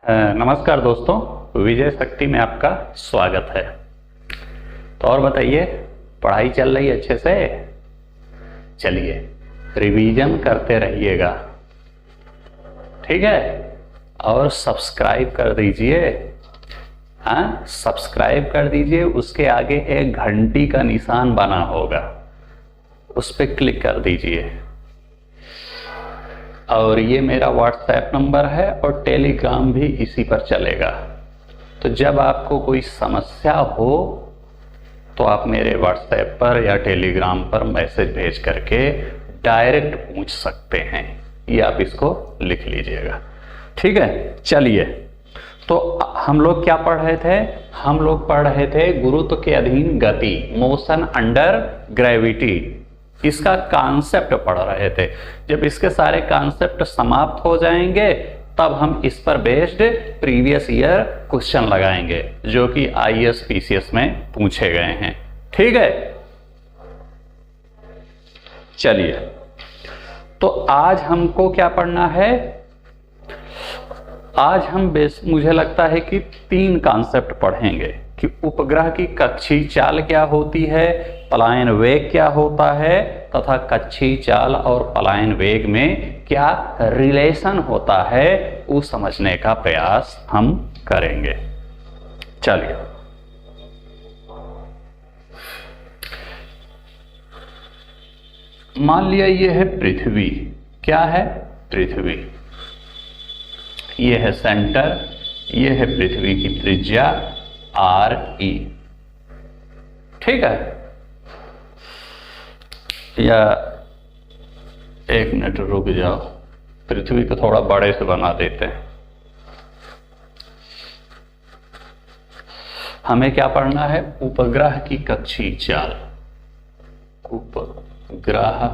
नमस्कार दोस्तों, विजय शक्ति में आपका स्वागत है। तो और बताइए, पढ़ाई चल रही है अच्छे से? चलिए, रिवीजन करते रहिएगा, ठीक है? और सब्सक्राइब कर दीजिए। हाँ, सब्सक्राइब कर दीजिए। उसके आगे एक घंटी का निशान बना होगा, उस पर क्लिक कर दीजिए। और ये मेरा व्हाट्सएप नंबर है और टेलीग्राम भी इसी पर चलेगा। तो जब आपको कोई समस्या हो तो आप मेरे व्हाट्सएप पर या टेलीग्राम पर मैसेज भेज करके डायरेक्ट पूछ सकते हैं। ये आप इसको लिख लीजिएगा, ठीक है? चलिए, तो हम लोग क्या पढ़ रहे थे? हम लोग पढ़ रहे थे गुरुत्व के अधीन गति, मोशन अंडर ग्रेविटी। इसका कॉन्सेप्ट पढ़ रहे थे। जब इसके सारे कॉन्सेप्ट समाप्त हो जाएंगे तब हम इस पर बेस्ड प्रीवियस ईयर क्वेश्चन लगाएंगे, जो कि आईएएस पीसीएस में पूछे गए हैं, ठीक है? चलिए, तो आज हमको क्या पढ़ना है? आज हम मुझे लगता है कि 3 कॉन्सेप्ट पढ़ेंगे कि उपग्रह की कक्षीय चाल क्या होती है, पलायन वेग क्या होता है, तथा कक्षीय चाल और पलायन वेग में क्या रिलेशन होता है, वो समझने का प्रयास हम करेंगे। चलिए, मान लिया ये है पृथ्वी। क्या है? पृथ्वी। ये है सेंटर, ये है पृथ्वी की त्रिज्या RE, ठीक है? या एक मिनट रुक जाओ, पृथ्वी को थोड़ा बड़े से बना देते हैं। हमें क्या पढ़ना है? उपग्रह की कक्षीय चाल। उपग्रह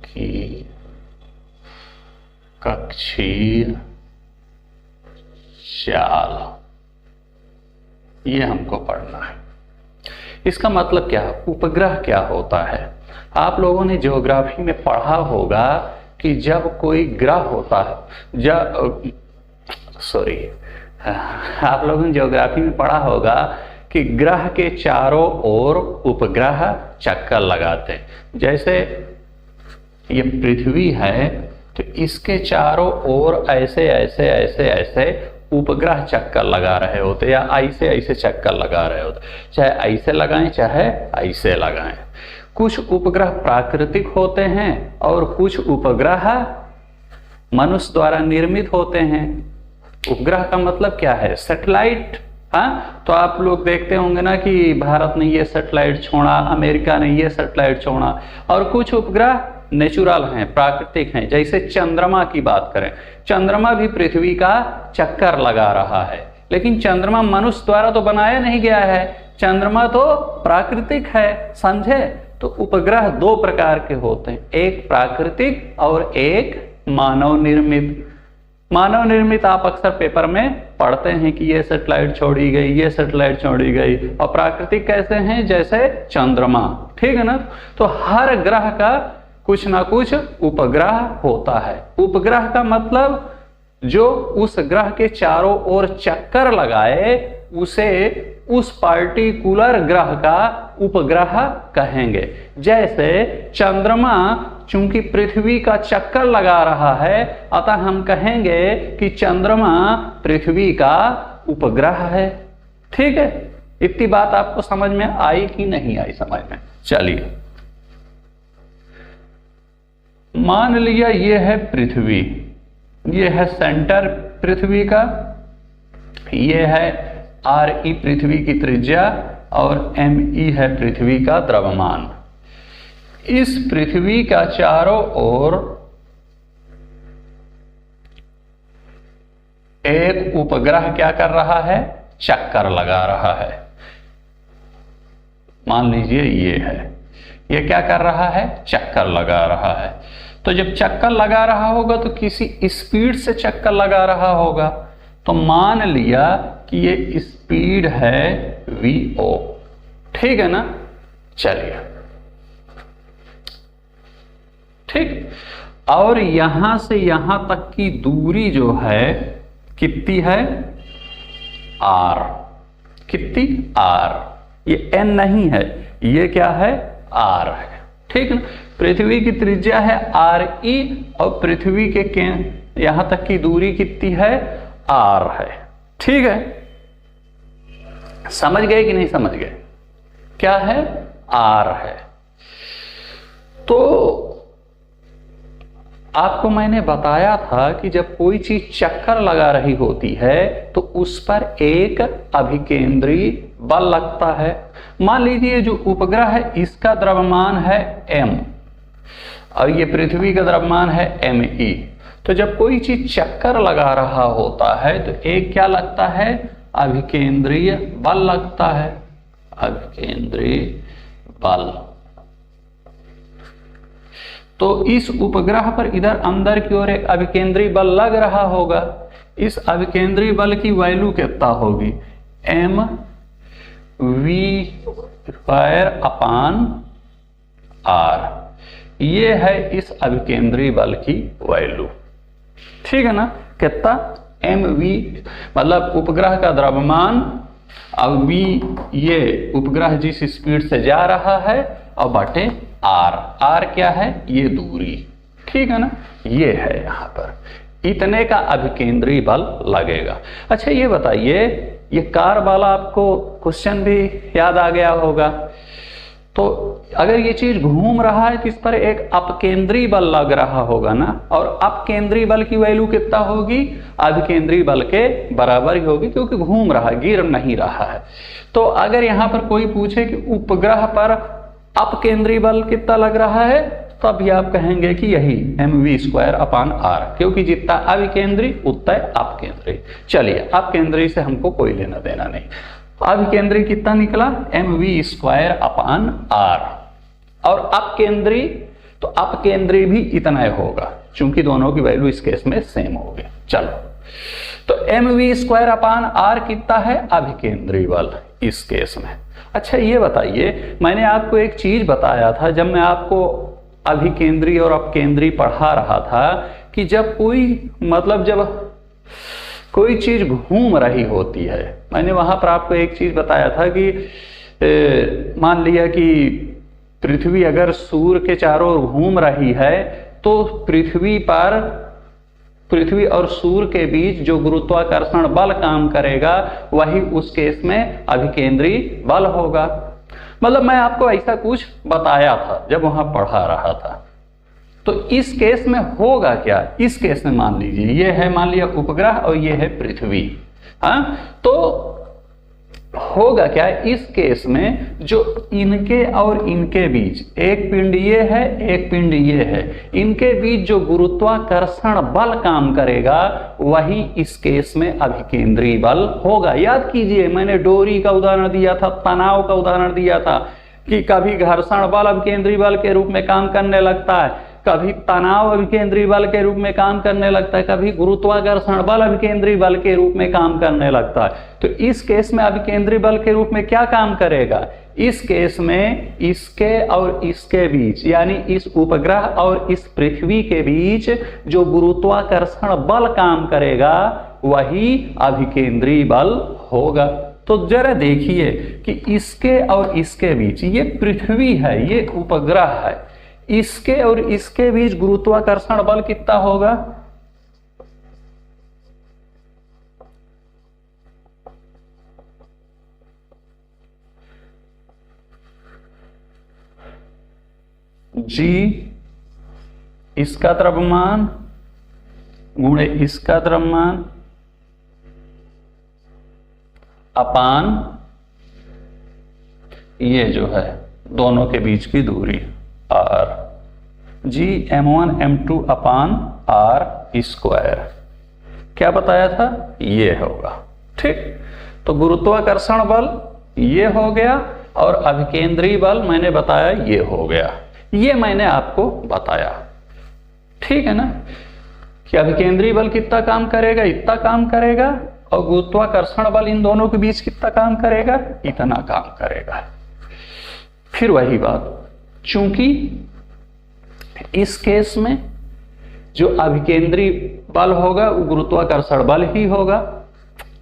की कक्षीय चाल, ये हमको पढ़ना है। इसका मतलब क्या है? उपग्रह क्या होता है? आप लोगों ने ज्योग्राफी में पढ़ा होगा कि जब कोई ग्रह होता है, आप लोगों ने ज्योग्राफी में पढ़ा होगा कि ग्रह के चारों ओर उपग्रह चक्कर लगाते हैं। जैसे ये पृथ्वी है तो इसके चारों ओर ऐसे ऐसे ऐसे ऐसे उपग्रह चक्कर लगा रहे होते, या ऐसे ऐसे चक्कर लगा रहे होते। चाहे ऐसे लगाएं चाहे ऐसे लगाएं। कुछ उपग्रह प्राकृतिक होते हैं और कुछ उपग्रह मनुष्य द्वारा निर्मित होते हैं। उपग्रह का मतलब क्या है? सैटेलाइट। हाँ, तो आप लोग देखते होंगे ना कि भारत ने ये सैटेलाइट छोड़ा, अमेरिका ने ये सैटेलाइट छोड़ा। और कुछ उपग्रह नेचुरल हैं, प्राकृतिक हैं। जैसे चंद्रमा की बात करें, चंद्रमा भी पृथ्वी का चक्कर लगा रहा है, लेकिन चंद्रमा मनुष्य द्वारा तो बनाया नहीं गया है, चंद्रमा तो प्राकृतिक है, समझे? तो उपग्रह 2 प्रकार के होते हैं, एक प्राकृतिक और एक मानव निर्मित। मानव निर्मित आप अक्सर पेपर में पढ़ते हैं कि ये सैटेलाइट छोड़ी गई, ये सैटेलाइट छोड़ी गई। और प्राकृतिक कैसे हैं? जैसे चंद्रमा, ठीक है ना? तो हर ग्रह का कुछ ना कुछ उपग्रह होता है। उपग्रह का मतलब जो उस ग्रह के चारों ओर चक्कर लगाए, उसे उस पार्टिकुलर ग्रह का उपग्रह कहेंगे। जैसे चंद्रमा चूंकि पृथ्वी का चक्कर लगा रहा है, अतः हम कहेंगे कि चंद्रमा पृथ्वी का उपग्रह है, ठीक है? इतनी बात आपको समझ में आई कि नहीं आई समझ में? चलिए, मान लिया ये है पृथ्वी, ये है सेंटर पृथ्वी का, ये है RE पृथ्वी की त्रिज्या और ME है पृथ्वी का द्रव्यमान। इस पृथ्वी का चारों ओर एक उपग्रह क्या कर रहा है? चक्कर लगा रहा है। मान लीजिए ये है, ये क्या कर रहा है? चक्कर लगा रहा है। तो जब चक्कर लगा रहा होगा तो किसी स्पीड से चक्कर लगा रहा होगा। तो मान लिया कि ये स्पीड है VO, ठीक है ना? चलिए, ठीक। और यहां से यहां तक की दूरी जो है कितनी है, आर, कितनी, आर। ये एन नहीं है, ये क्या है, आर है, ठीक ना। पृथ्वी की त्रिज्या है आर ई और पृथ्वी के यहां तक की दूरी कितनी है, आर है, ठीक है। समझ गए कि नहीं समझ गए, क्या है, आर है। तो आपको मैंने बताया था कि जब कोई चीज चक्कर लगा रही होती है तो उस पर एक अभिकेंद्री बल लगता है। मान लीजिए जो उपग्रह है इसका द्रव्यमान है m और ये पृथ्वी का द्रव्यमान है me। तो जब कोई चीज चक्कर लगा रहा होता है तो एक क्या लगता है, अभिकेंद्रीय बल लगता है, अभिकेंद्रीय बल। तो इस उपग्रह पर इधर अंदर की ओर एक अभिकेंद्री बल लग रहा होगा। इस अभिकेंद्री बल की वैल्यू कितना होगी, M V square upon R. ये है इस अभिकेंद्री बल की वैल्यू, ठीक है ना। कितना, एम वी मतलब उपग्रह का द्रव्यमान, अब वी ये उपग्रह जिस स्पीड से जा रहा है और बटे आर, आर क्या है, ये दूरी, ठीक है ना। ये है यहाँ पर इतने का अभिकेंद्री बल लगेगा। अच्छा ये बताइए, ये कार वाला आपको क्वेश्चन भी याद आ गया होगा। तो अगर ये चीज घूम रहा है तो इस पर एक अपकेंद्री बल लग रहा होगा ना, और अपकेंद्री बल की वैल्यू कितना होगी, अभिकेंद्री बल के बराबर ही होगी, क्योंकि घूम रहा है, गिर नहीं रहा है। तो अगर यहाँ पर कोई पूछे कि उपग्रह पर अपकेंद्री बल कितना लग रहा है, तब भी आप कहेंगे कि यही mv स्क्वायर अपान आर, क्योंकि जितना अभिकेंद्री उतना अपकेंद्री। चलिए अपकेंद्री से हमको कोई लेना देना नहीं। अभिकेंद्री कितना निकला, mv स्क्वायर अपान आर, और अपकेंद्री, तो अपकेंद्री भी इतना ही होगा, चूंकि दोनों की वैल्यू इस केस में सेम होगी। चलो तो mv स्क्वायर अपान आर कितना है, अभिकेंद्री बल इस केस में। अच्छा ये बताइए, मैंने आपको एक चीज बताया था जब मैं आपको अभिकेंद्री और अपकेंद्री पढ़ा रहा था, कि जब कोई मतलब जब कोई चीज घूम रही होती है, मैंने वहां पर आपको एक चीज बताया था कि मान लिया कि पृथ्वी अगर सूर्य के चारों ओर घूम रही है तो पृथ्वी और सूर्य के बीच जो गुरुत्वाकर्षण बल काम करेगा वही उस केस में अभिकेंद्री बल होगा। मतलब मैं आपको ऐसा कुछ बताया था जब वहां पढ़ा रहा था। तो इस केस में होगा क्या, इस केस में मान लीजिए ये है, मान लिया उपग्रह और ये है पृथ्वी, हाँ, तो होगा क्या इस केस में, जो इनके और इनके बीच एक पिंड ये है एक पिंड ये है, इनके बीच जो गुरुत्वाकर्षण बल काम करेगा वही इस केस में अभिकेंद्री बल होगा। याद कीजिए मैंने डोरी का उदाहरण दिया था, तनाव का उदाहरण दिया था कि कभी घर्षण बल अभिकेंद्री बल के रूप में काम करने लगता है, कभी तनाव अभिकेंद्री बल के रूप में काम करने लगता है, कभी गुरुत्वाकर्षण बल अभिकेंद्री बल के रूप में काम करने लगता है। तो इस केस में अभिकेंद्री बल के रूप में क्या काम करेगा, इस केस में इसके और इसके बीच, यानी इस उपग्रह और इस पृथ्वी के बीच जो गुरुत्वाकर्षण बल काम करेगा वही अभिकेंद्री बल होगा। तो जरा देखिए कि इसके और इसके बीच, ये पृथ्वी है ये उपग्रह है, इसके और इसके बीच गुरुत्वाकर्षण बल कितना होगा, g इसका द्रव्यमान गुणे इसका द्रव्यमान अपान ये जो है दोनों के बीच की दूरी r, g m1 m2 अपान r स्क्वायर। क्या बताया था, ये होगा, ठीक। तो गुरुत्वाकर्षण बल ये हो गया और अभिकेंद्री बल मैंने बताया ये हो गया, ये मैंने आपको बताया, ठीक है ना, कि अभिकेंद्री बल कितना काम करेगा, इतना काम करेगा, और गुरुत्वाकर्षण बल इन दोनों के बीच कितना काम करेगा, इतना काम करेगा। फिर वही बात, चूंकि इस केस में जो अभिकेंद्री बल होगा वो गुरुत्वाकर्षण बल ही होगा।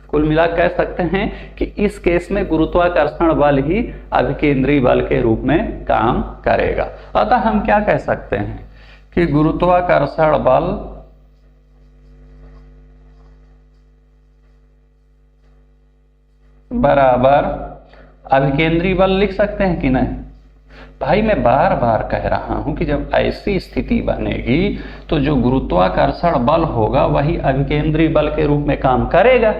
कुल मिलाकर कह सकते हैं कि इस केस में गुरुत्वाकर्षण बल ही अभिकेंद्री बल के रूप में काम करेगा। अतः हम क्या कह सकते हैं कि गुरुत्वाकर्षण बल बराबर अभिकेंद्री बल लिख सकते हैं कि नहीं? भाई मैं बार बार कह रहा हूं कि जब ऐसी स्थिति बनेगी तो जो गुरुत्वाकर्षण बल होगा वही अभिकेंद्री बल के रूप में काम करेगा।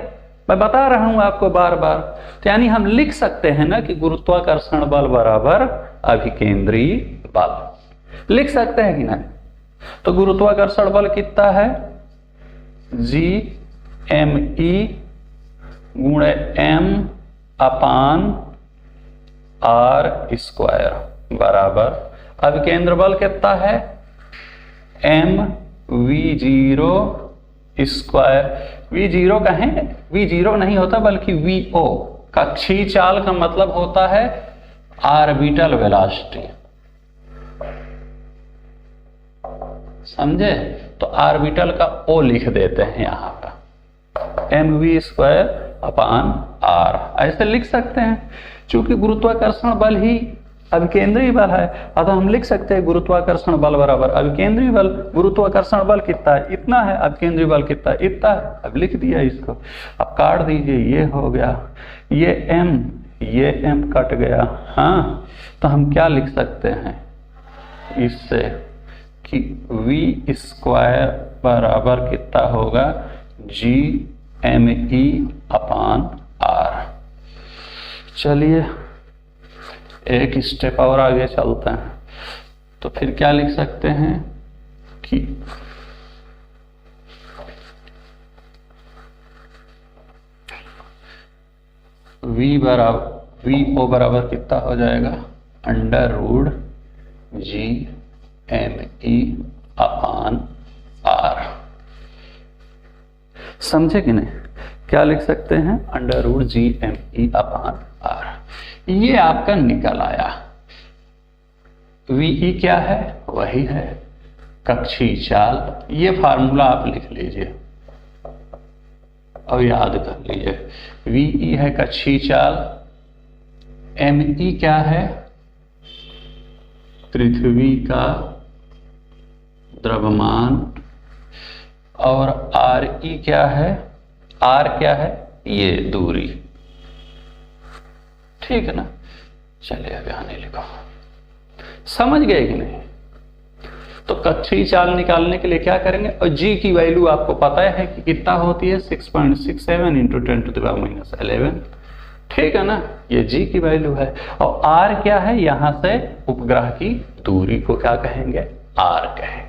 मैं बता रहा हूं आपको बार बार। तो यानी हम लिख सकते हैं ना कि गुरुत्वाकर्षण बल बराबर अभिकेंद्री बल लिख सकते हैं कि नहीं? तो गुरुत्वाकर्षण बल कितना है? Gme गुणे m अपान r स्क्वायर बराबर अभिकेंद्र बल कितना है? mv0 square. v0 कहें, v0 नहीं होता बल्कि vo कक्षीय चाल का मतलब होता है ऑर्बिटल वेलोसिटी, समझे? तो ऑर्बिटल का o लिख देते हैं यहां पर, mv स्क्वायर अपान r ऐसे लिख सकते हैं। चूंकि गुरुत्वाकर्षण बल ही अभिकेंद्रीय बल है अतः हम लिख सकते हैं गुरुत्वाकर्षण बल बराबर अभिकेंद्रीय बल। गुरुत्वाकर्षण बल कितना है? इतना है। अभिकेंद्रीय बल कितना है? इतना है। अब लिख दिया इसको, अब काट दीजिए, ये हो गया, ये m कट गया। हाँ, तो हम क्या लिख सकते हैं इससे कि v स्क्वायर बराबर कितना होगा? Gme अपान r। चलिए एक स्टेप और आगे चलते हैं। तो फिर क्या लिख सकते हैं कि vo बराबर कितना हो जाएगा? √ Gme अपान r। समझे कि नहीं? क्या लिख सकते हैं? √ Gme अपान r। ये आपका निकल आया। ve क्या है? वही है कक्षीय चाल। ये फार्मूला आप लिख लीजिए और याद कर लीजिए। ve है कक्षीय चाल, me क्या है? पृथ्वी का द्रव्यमान, और re क्या है? r क्या है? ये दूरी। ठीक है ना? चलिए अब यहां नहीं लिखो। समझ गए कि नहीं? तो कक्षीय चाल निकालने के लिए क्या करेंगे? और g की वैल्यू आपको पता है कि कितना होती है? 6.67 × 10⁻11। ठीक है ना? ये g की वैल्यू है। और r क्या है? यहां से उपग्रह की दूरी को क्या कहेंगे? r कहेंगे।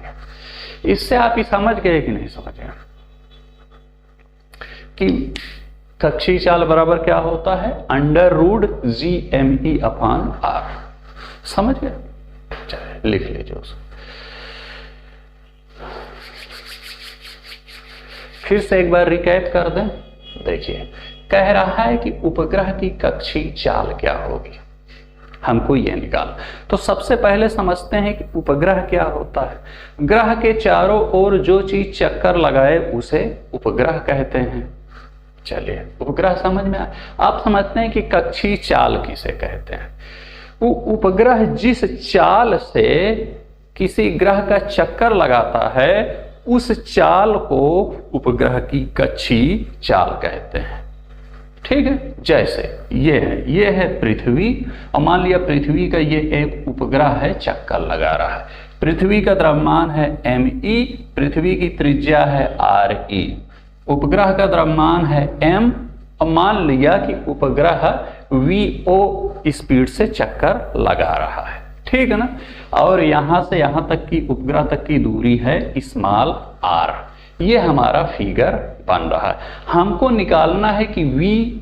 इससे आप ही समझ गए कि नहीं समझ गए कि कक्षीय चाल बराबर क्या होता है? √ Gme अपान r। समझ गए? चलिए लिख लीजिए उसको। फिर से एक बार रिकैप कर दें। देखिए, कह रहा है कि उपग्रह की कक्षीय चाल क्या होगी, हमको ये निकाल। तो सबसे पहले समझते हैं कि उपग्रह क्या होता है। ग्रह के चारों ओर जो चीज चक्कर लगाए उसे उपग्रह कहते हैं। चलिए, उपग्रह समझ में आए। आप समझते हैं कि कक्षीय चाल किसे कहते हैं? वो उपग्रह जिस चाल से किसी ग्रह का चक्कर लगाता है उस चाल को उपग्रह की कक्षीय चाल कहते हैं। ठीक है? जैसे ये है पृथ्वी, और मान लिया पृथ्वी का ये एक उपग्रह है, चक्कर लगा रहा है। पृथ्वी का द्रव्यमान है me, पृथ्वी की त्रिज्या है re, उपग्रह का द्रव्यमान है m, और मान लिया कि उपग्रह vo स्पीड से चक्कर लगा रहा है। ठीक है ना? और यहां से यहां तक की उपग्रह तक की दूरी है स्मॉल r। ये हमारा फिगर बन रहा है। हमको निकालना है कि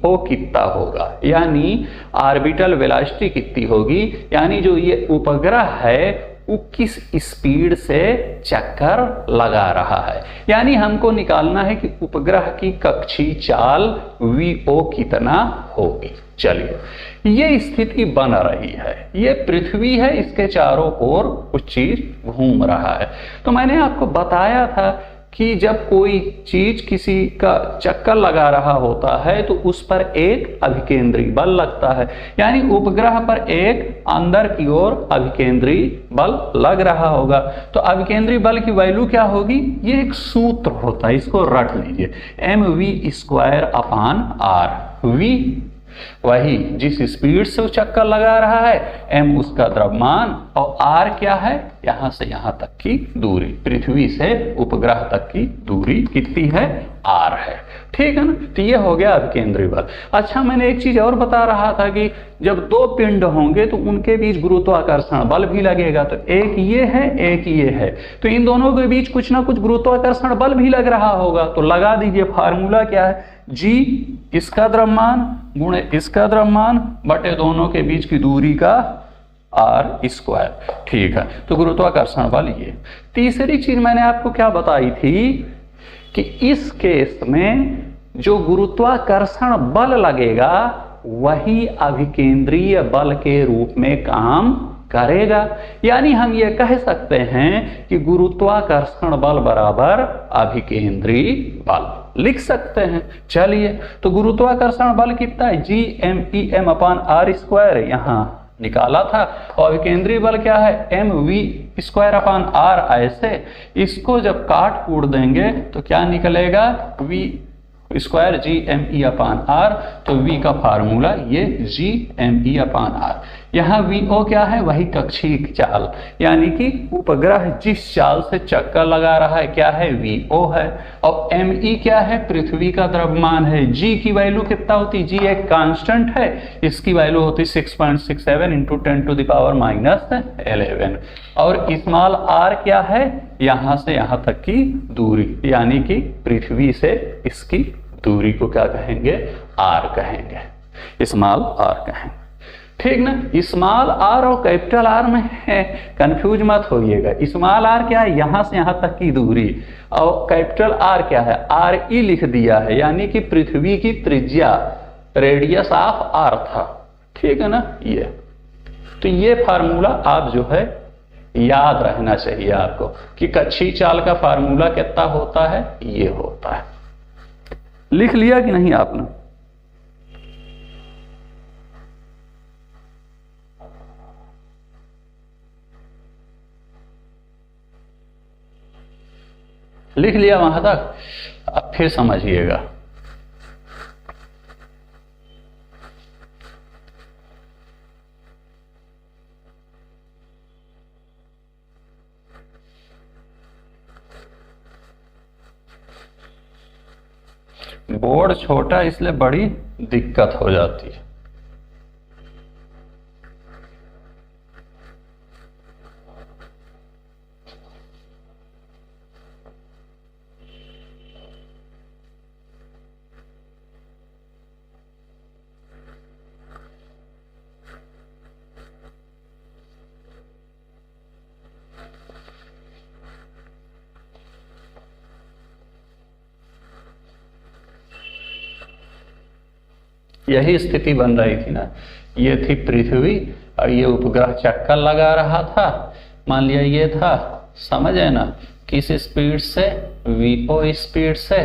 vo कितना होगा, यानी ऑर्बिटल वेलोसिटी कितनी होगी, यानी जो ये उपग्रह है वो किस स्पीड से चक्कर लगा रहा है। यानी हमको निकालना है कि उपग्रह की कक्षीय चाल vo कितना होगी। चलिए, ये स्थिति बन रही है, ये पृथ्वी है, इसके चारों ओर कुछ चीज घूम रहा है। तो मैंने आपको बताया था कि जब कोई चीज किसी का चक्कर लगा रहा होता है तो उस पर एक अभिकेंद्री बल लगता है, यानी उपग्रह पर एक अंदर की ओर अभिकेंद्री बल लग रहा होगा। तो अभिकेंद्री बल की वैल्यू क्या होगी? ये एक सूत्र होता है, इसको रट लीजिए, mv²/r। v वही जिस स्पीड से वो चक्कर लगा रहा है, m उसका द्रव्यमान, और r क्या है? यहां से यहां तक की दूरी, पृथ्वी से उपग्रह तक की दूरी कितनी है? r है। ठीक है ना? तो ये हो गया अभिकेंद्री बल। अच्छा, मैंने एक चीज और बता रहा था कि जब दो पिंड होंगे तो उनके बीच गुरुत्वाकर्षण बल भी लगेगा। तो एक ये है, एक ये है, तो इन दोनों के बीच कुछ ना कुछ गुरुत्वाकर्षण बल भी लग रहा होगा। तो लगा दीजिए, फार्मूला क्या है? g इसका द्रव्यमान गुणे इसका द्रव्यमान बटे दोनों के बीच की दूरी का r²। ठीक है, तो गुरुत्वाकर्षण बल ये। तीसरी चीज मैंने आपको क्या बताई थी कि इस केस में जो गुरुत्वाकर्षण बल लगेगा वही अभिकेंद्रीय बल के रूप में काम करेगा। यानी हम ये कह सकते हैं कि गुरुत्वाकर्षण बल बराबर अभिकेंद्रीय बल लिख सकते हैं। चलिए, तो गुरुत्वाकर्षण बल कितना है? Gm/r², यहां निकाला था, और अभिकेंद्रीय बल क्या है? mv²/r। ऐसे इसको जब काट कूट देंगे तो क्या निकलेगा? v² Gme/r। तो v का फार्मूला ये Gme/r। यहाँ vo क्या है? वही कक्षीय चाल, यानी कि उपग्रह जिस चाल से चक्कर लगा रहा है क्या है? vo है। और me क्या है? पृथ्वी का द्रव्यमान है। g की वैल्यू कितना होती है? g एक कांस्टेंट है, इसकी वैल्यू होती है 6.67 × 10⁻11। और स्मॉल r क्या है? यहां से यहां तक की दूरी, यानी कि पृथ्वी से इसकी दूरी को क्या कहेंगे? r कहेंगे, स्मॉल r कहेंगे। ठीक ना? स्मॉल r और कैपिटल R में है, कंफ्यूज मत होइएगा। स्मॉल r क्या है? यहां से यहां तक की दूरी, और कैपिटल R क्या है? RE लिख दिया है, यानी कि पृथ्वी की त्रिज्या, रेडियस ऑफ अर्थ। ठीक है ना? ये तो ये फार्मूला आप जो है याद रहना चाहिए आपको कि कक्षीय चाल का फार्मूला कितना होता है? ये होता है। लिख लिया कि नहीं आपने? लिख लिया वहां तक? अब फिर समझिएगा। बोर्ड छोटा इसलिए बड़ी दिक्कत हो जाती है। यही स्थिति बन रही थी ना, ये थी पृथ्वी और ये उपग्रह चक्कर लगा रहा था। मान लिया ये था, समझे ना, किस स्पीड से? vo स्पीड से।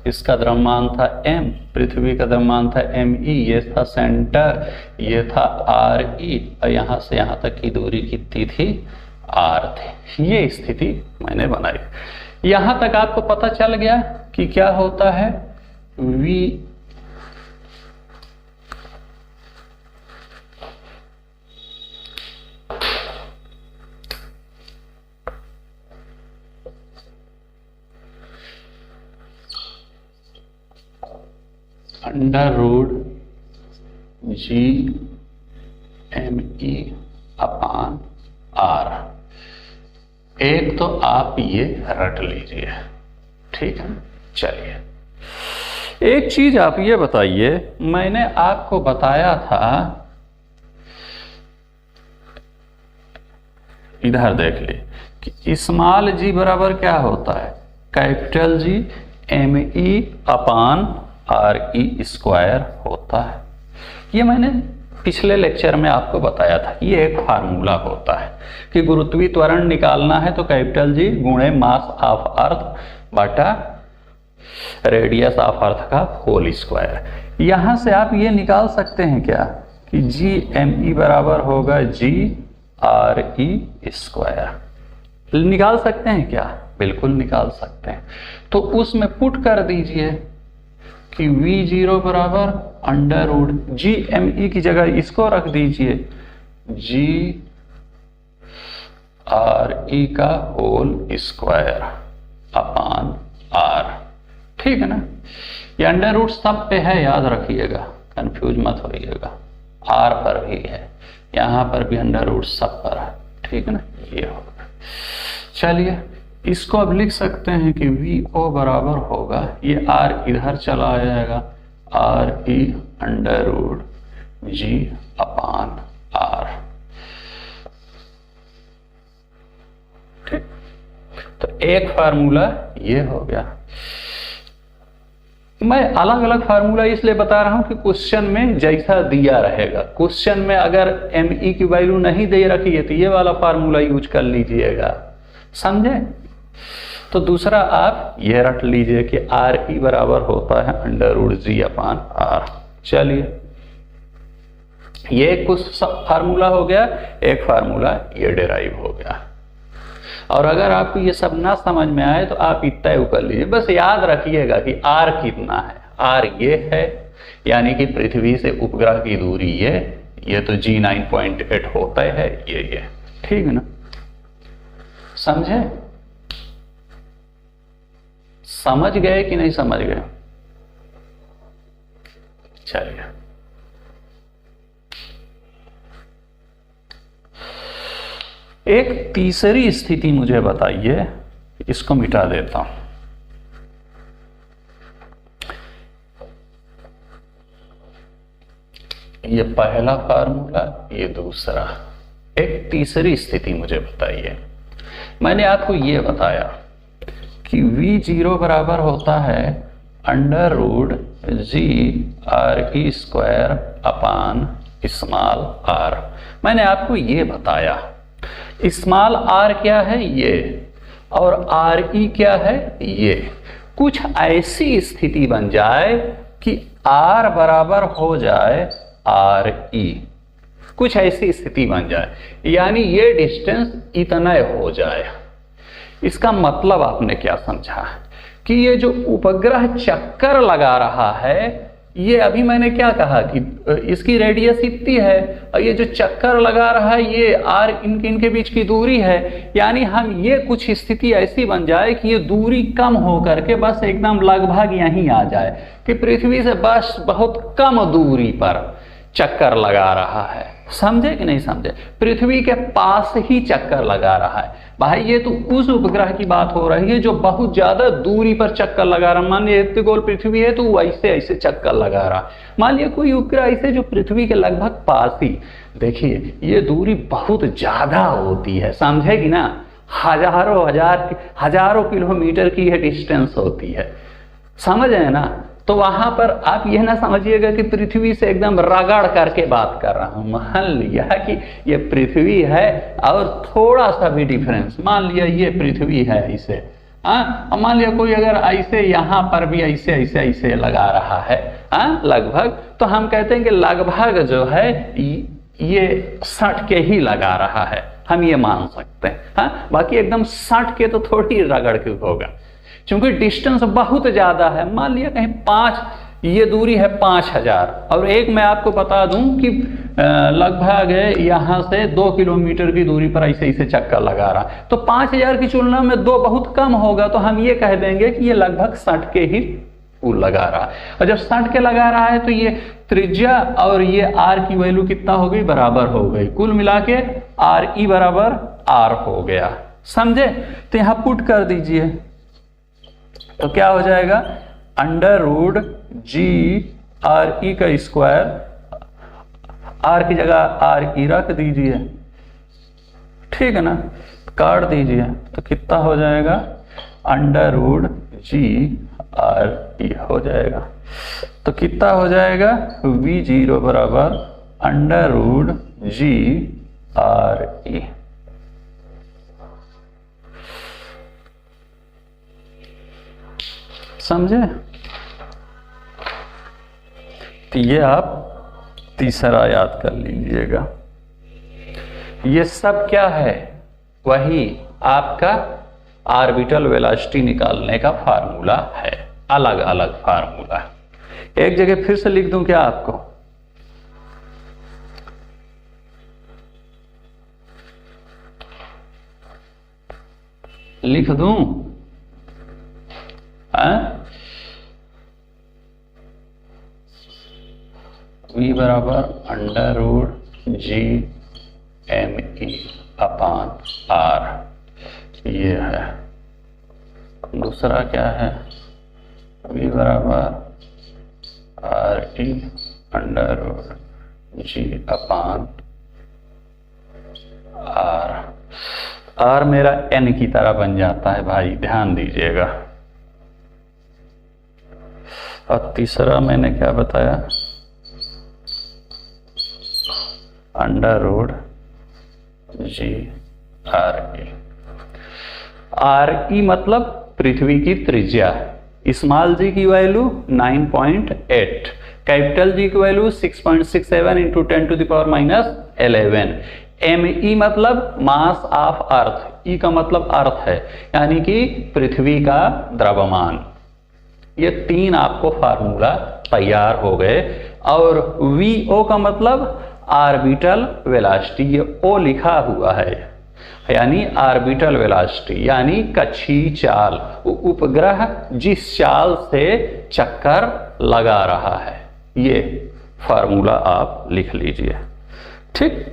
इसका द्रव्यमान था m, पृथ्वी का द्रव्यमान था me, ये था सेंटर, ये था re, और यहां से यहां तक की दूरी कितनी थी? r थी। ये स्थिति मैंने बनाई। यहां तक आपको पता चल गया कि क्या होता है? v √Gme/r। एक तो आप ये रट लीजिए, ठीक है। चलिए, एक चीज आप ये बताइए, मैंने आपको बताया था, इधर देख लिए कि स्मॉल g बराबर क्या होता है? कैपिटल G me/re² होता है। ये मैंने पिछले लेक्चर में आपको बताया था। ये एक फार्मूला होता है कि गुरुत्वीय त्वरण निकालना है तो कैपिटल जी गुणे मास ऑफ अर्थ बटा रेडियस ऑफ अर्थ का होल स्क्वायर। यहां से आप ये निकाल सकते हैं क्या कि जी एम ई बराबर होगा जी आर ई स्क्वायर। निकाल सकते हैं क्या? बिल्कुल निकाल सकते हैं। तो उसमें पुट कर दीजिए कि V0 बराबर under root G M E की जगह इसको रख दीजिए जी आर ई का होल स्क्वायर अपान आर। ठीक है ना? ये अंडर रूट सब पे है, याद रखिएगा, कंफ्यूज मत होइएगा। आर पर भी है, यहां पर भी अंडर रूट सब पर है। ठीक है ना? ये होगा। चलिए इसको अब लिख सकते हैं कि VO बराबर होगा, ये R इधर चला जाएगा, R E under root G upon R. ठीक, तो एक फार्मूला ये हो गया। मैं अलग अलग फार्मूला इसलिए बता रहा हूं कि क्वेश्चन में जैसा दिया रहेगा। क्वेश्चन में अगर ME की वैल्यू नहीं दे रखी है तो ये वाला फार्मूला यूज कर लीजिएगा, समझे? तो दूसरा आप ये रट लीजिए कि आर ई बराबर होता है under root G upon R. चलिए ये कुछ फार्मूला हो गया, एक फार्मूला ये डिराइव हो गया। और अगर आपको ये सब ना समझ में आए तो आप इतना ही कर लीजिए, बस याद रखिएगा कि आर कितना है। आर ये है, यानी कि पृथ्वी से उपग्रह की दूरी ये तो जी 9.8 होता है ये। ठीक है ना? समझे? समझ गए कि नहीं समझ गए? चलिए एक तीसरी स्थिति मुझे बताइए, इसको मिटा देता हूं। ये पहला फार्मूला, ये दूसरा। एक तीसरी स्थिति मुझे बताइए। मैंने आपको ये बताया कि V0 बराबर होता है under root G R E square upon small R. मैंने आपको ये बताया स्मॉल आर क्या है ये, और आर ई क्या है ये। कुछ ऐसी स्थिति बन जाए कि आर बराबर हो जाए आर ई, कुछ ऐसी स्थिति बन जाए, यानी ये डिस्टेंस इतना हो जाए। इसका मतलब आपने क्या समझा कि ये जो उपग्रह चक्कर लगा रहा है, ये अभी मैंने क्या कहा कि इसकी रेडियस इतनी है और ये जो चक्कर लगा रहा है ये आर इनके बीच की दूरी है। यानी हम ये कुछ स्थिति ऐसी बन जाए कि ये दूरी कम हो करके बस एकदम लगभग यहीं आ जाए कि पृथ्वी से बस बहुत कम दूरी पर चक्कर लगा रहा है। समझे कि नहीं समझे? पृथ्वी के पास ही चक्कर लगा रहा है। भाई ये तो उस उपग्रह की बात हो रही है जो बहुत ज्यादा दूरी पर चक्कर लगा रहा है। मान लिया इतनी गोल पृथ्वी है तो वो ऐसे ऐसे चक्कर लगा रहा है। मान लिया कोई उपग्रह ऐसे जो पृथ्वी के लगभग पास ही, देखिए ये दूरी बहुत ज्यादा होती है, समझे कि ना? हजारों किलोमीटर की यह डिस्टेंस होती है, समझ है ना? तो वहां पर आप यह ना समझिएगा कि पृथ्वी से एकदम रगड़ करके बात कर रहा हूं। मान लिया कि ये पृथ्वी है और थोड़ा सा भी डिफरेंस, मान लिया ये पृथ्वी है इसे, मान लिया कोई अगर ऐसे यहां पर भी ऐसे ऐसे ऐसे लगा रहा है लगभग, तो हम कहते हैं कि लगभग जो है ये सट के ही लगा रहा है, हम ये मान सकते हैं। बाकी एकदम सट के तो थोड़ी रगड़ के होगा, क्योंकि डिस्टेंस बहुत ज्यादा है। मान लिया कहीं 5, ये दूरी है 5000, और एक मैं आपको बता दूं कि लगभग यहां से 2 किलोमीटर की दूरी पर ऐसे ऐसे चक्कर लगा रहा है, तो 5000 की तुलना में 2 बहुत कम होगा, तो हम ये कह देंगे कि ये लगभग 60 के ही लगा रहा है। और जब 60 के लगा रहा है तो ये त्रिज्या और ये आर की वैल्यू कितना हो गई? बराबर हो गई। कुल मिला के आर ई बराबर आर हो गया, समझे? तो यहां पुट कर दीजिए तो क्या हो जाएगा? अंडर रूट जी आर ई का स्क्वायर, आर की जगह आर ई रख दीजिए, ठीक है ना? काट दीजिए तो कितना हो जाएगा? अंडर रूट जी आर ई हो जाएगा। तो कितना हो जाएगा, V0 बराबर √GRE। समझे? तो ये आप तीसरा याद कर लीजिएगा। ये सब क्या है, वही आपका ऑर्बिटल वेलोसिटी निकालने का फार्मूला है, अलग अलग फार्मूला है। एक जगह फिर से लिख दूं क्या आपको, लिख दूं? V बराबर √GME/R, ये है। दूसरा क्या है, V बराबर RE/G/R। R मेरा N की तरह बन जाता है भाई, ध्यान दीजिएगा। और तीसरा मैंने क्या बताया, √GRE। RE मतलब पृथ्वी की त्रिज्या, स्मॉल जी की वैल्यू 9.8, कैपिटल जी की वैल्यू 6.67 × 10⁻11। ME मतलब मास ऑफ अर्थ, E का मतलब अर्थ है, यानी कि पृथ्वी का द्रव्यमान। ये तीन आपको फार्मूला तैयार हो गए। और VO का मतलब ऑर्बिटल वेलोसिटी, ये O लिखा हुआ है, यानी ऑर्बिटल वेलोसिटी, यानी कक्षीय चाल, उपग्रह जिस चाल से चक्कर लगा रहा है, ये फार्मूला आप लिख लीजिए। ठीक,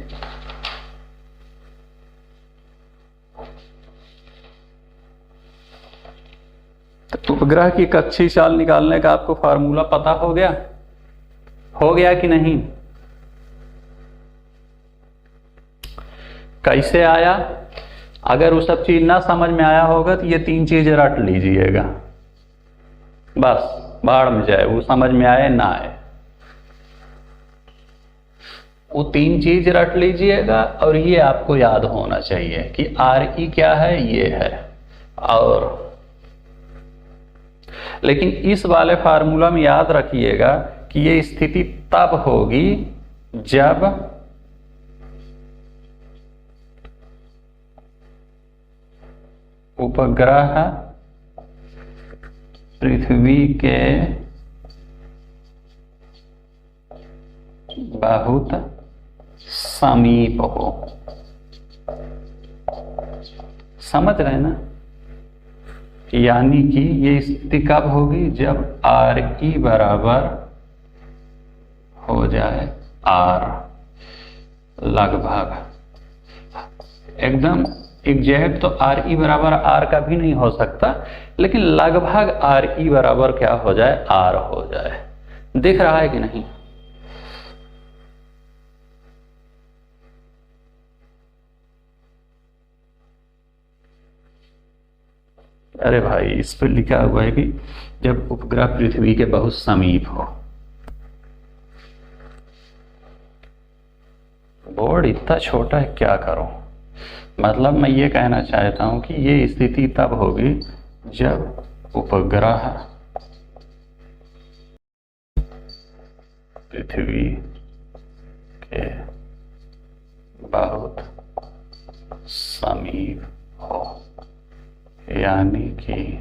तो उपग्रह की कक्षीय चाल निकालने का आपको फार्मूला पता हो गया कि नहीं? कैसे आया? अगर वो सब चीज ना समझ में आया होगा तो ये तीन चीज रट लीजिएगा, बस बाढ़ में जाए, वो समझ में आए ना आए, वो तीन चीज रट लीजिएगा। और ये आपको याद होना चाहिए कि RE क्या है, ये है। और लेकिन इस वाले फार्मूला में याद रखिएगा कि ये स्थिति तब होगी जब उपग्रह पृथ्वी के बहुत समीप हो। समझ रहे हैं ना? यानी कि ये स्थिति कब होगी, जब RE बराबर हो जाए R, लगभग एकदम एग्जैक्ट तो RE बराबर R का भी नहीं हो सकता, लेकिन लगभग RE बराबर क्या हो जाए, R हो जाए। दिख रहा है कि नहीं? अरे भाई, इस पर लिखा हुआ है कि जब उपग्रह पृथ्वी के बहुत समीप हो। बोर्ड इतना छोटा है, क्या करूं? मतलब मैं ये कहना चाहता हूं कि ये स्थिति तब होगी जब उपग्रह पृथ्वी के बहुत समीप हो, यानी कि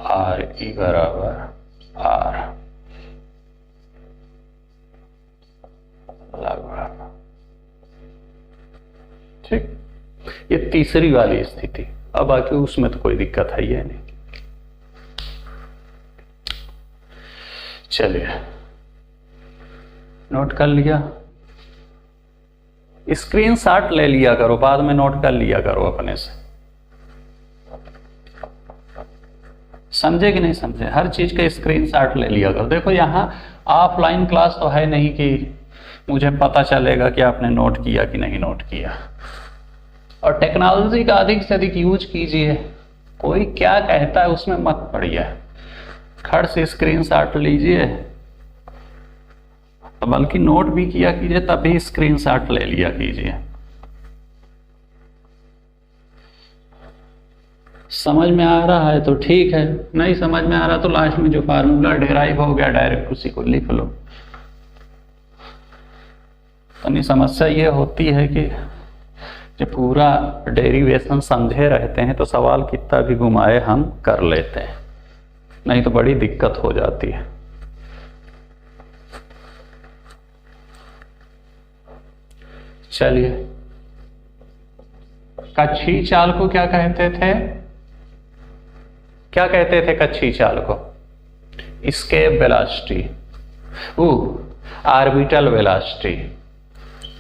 RE बराबर R, लगभग। ठीक, ये तीसरी वाली स्थिति। अब बाकी उसमें तो कोई दिक्कत है ही नहीं। चलिए, नोट कर लिया? स्क्रीनशॉट ले लिया करो, बाद में नोट कर लिया करो अपने से। समझे कि नहीं समझे? हर चीज का स्क्रीनशॉट ले लिया करो। देखो, यहाँ ऑफलाइन क्लास तो है नहीं कि मुझे पता चलेगा कि आपने नोट किया कि नहीं नोट किया। और टेक्नोलॉजी का अधिक से अधिक यूज कीजिए, कोई क्या कहता है उसमें मत पड़िए, खट से स्क्रीनशॉट लीजिए, बल्कि नोट भी किया कीजिए, तभी स्क्रीनशॉट ले लिया कीजिए। समझ में आ रहा है तो ठीक है, नहीं समझ में आ रहा तो लास्ट में जो फार्मूला डेराइव हो गया डायरेक्ट उसी को लिख लो। तो समस्या ये होती है कि जब पूरा डेरिवेशन समझे रहते हैं तो सवाल कितना भी घुमाए हम कर लेते हैं, नहीं तो बड़ी दिक्कत हो जाती है। चलिए, कच्छी चाल को क्या कहते थे? क्या कहते थे कच्छी चाल को? एस्केप वेलोसिटी, ऑर्बिटल वेलोसिटी,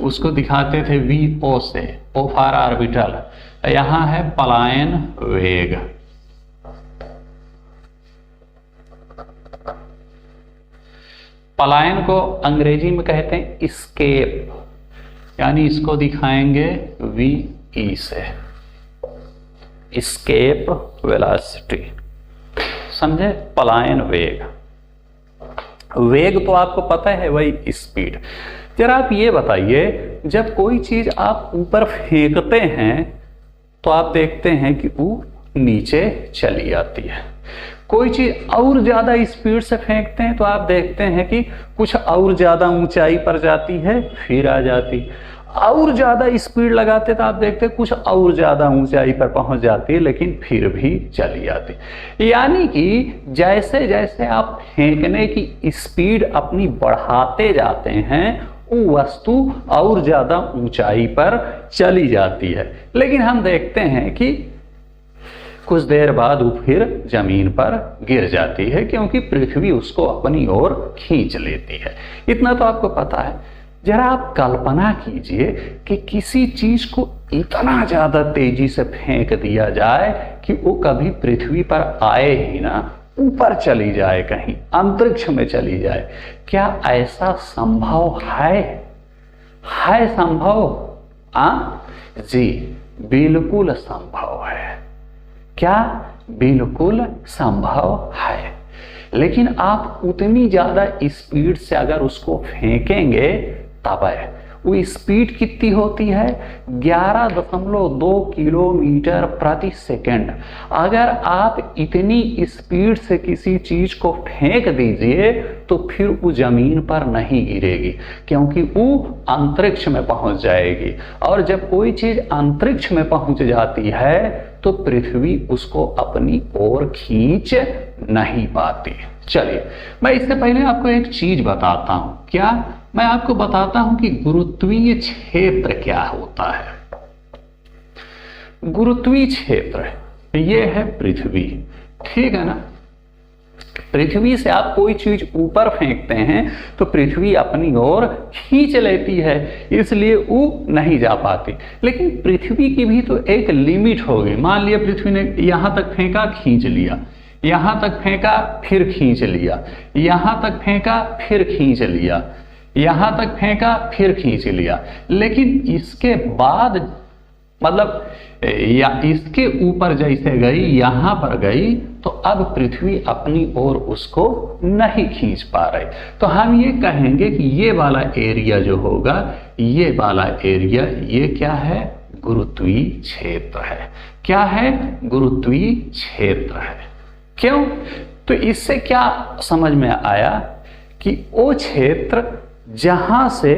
उसको दिखाते थे VO से, O फॉर ऑर्बिटल। यहां है पलायन वेग। पलायन को अंग्रेजी में कहते हैं एस्केप, यानी इसको दिखाएंगे VE से, एस्केप वेलोसिटी। समझे? पलायन वेग, वेग तो आपको पता है वही स्पीड। जरा आप ये बताइए, जब कोई चीज आप ऊपर फेंकते हैं तो आप देखते हैं कि वो नीचे चली आती है, कोई चीज और ज्यादा स्पीड से फेंकते हैं तो आप देखते हैं कि कुछ और ज्यादा ऊंचाई पर जाती है फिर आ जाती, और ज्यादा स्पीड लगाते तो आप देखते हैं कुछ और ज्यादा ऊंचाई पर पहुंच जाती है लेकिन फिर भी चली आती। यानी कि जैसे जैसे आप फेंकने की स्पीड अपनी बढ़ाते जाते हैं वो वस्तु और ज्यादा ऊंचाई पर चली जाती है, लेकिन हम देखते हैं कि कुछ देर बाद वो फिर जमीन पर गिर जाती है क्योंकि पृथ्वी उसको अपनी ओर खींच लेती है। इतना तो आपको पता है। जरा आप कल्पना कीजिए कि किसी चीज को इतना ज्यादा तेजी से फेंक दिया जाए कि वो कभी पृथ्वी पर आए ही ना, ऊपर चली जाए, कहीं अंतरिक्ष में चली जाए। क्या ऐसा संभव है? है संभव? जी बिल्कुल संभव है। क्या? बिल्कुल संभव है। लेकिन आप उतनी ज्यादा स्पीड से अगर उसको फेंकेंगे तब है। वो स्पीड कितनी होती है? 11.2 किलोमीटर प्रति सेकंड। अगर आप इतनी स्पीड से किसी चीज को फेंक दीजिए तो फिर वो जमीन पर नहीं गिरेगी क्योंकि वो अंतरिक्ष में पहुंच जाएगी, और जब कोई चीज अंतरिक्ष में पहुंच जाती है तो पृथ्वी उसको अपनी ओर खींच नहीं पाती। चलिए, मैं इससे पहले आपको एक चीज बताता हूं। क्या? मैं आपको बताता हूं कि गुरुत्वीय क्षेत्र क्या होता है। गुरुत्वीय क्षेत्र ये है पृथ्वी, ठीक है ना। पृथ्वी से आप कोई चीज ऊपर फेंकते हैं तो पृथ्वी अपनी ओर खींच लेती है, इसलिए वो नहीं जा पाती। लेकिन पृथ्वी की भी तो एक लिमिट होगी। मान लिया पृथ्वी ने यहां तक फेंका, खींच लिया, यहां तक फेंका, फिर खींच लिया, यहां तक फेंका, फिर खींच लिया, यहां तक फेंका, फिर खींच लिया। लेकिन इसके बाद मतलब या इसके ऊपर जैसे गई, यहां पर गई, तो अब पृथ्वी अपनी ओर उसको नहीं खींच पा रही। तो हम ये कहेंगे कि ये वाला एरिया जो होगा, ये वाला एरिया, ये क्या है? गुरुत्वीय क्षेत्र है। क्या है? गुरुत्वीय क्षेत्र है। क्यों? तो इससे क्या समझ में आया कि वो क्षेत्र जहां से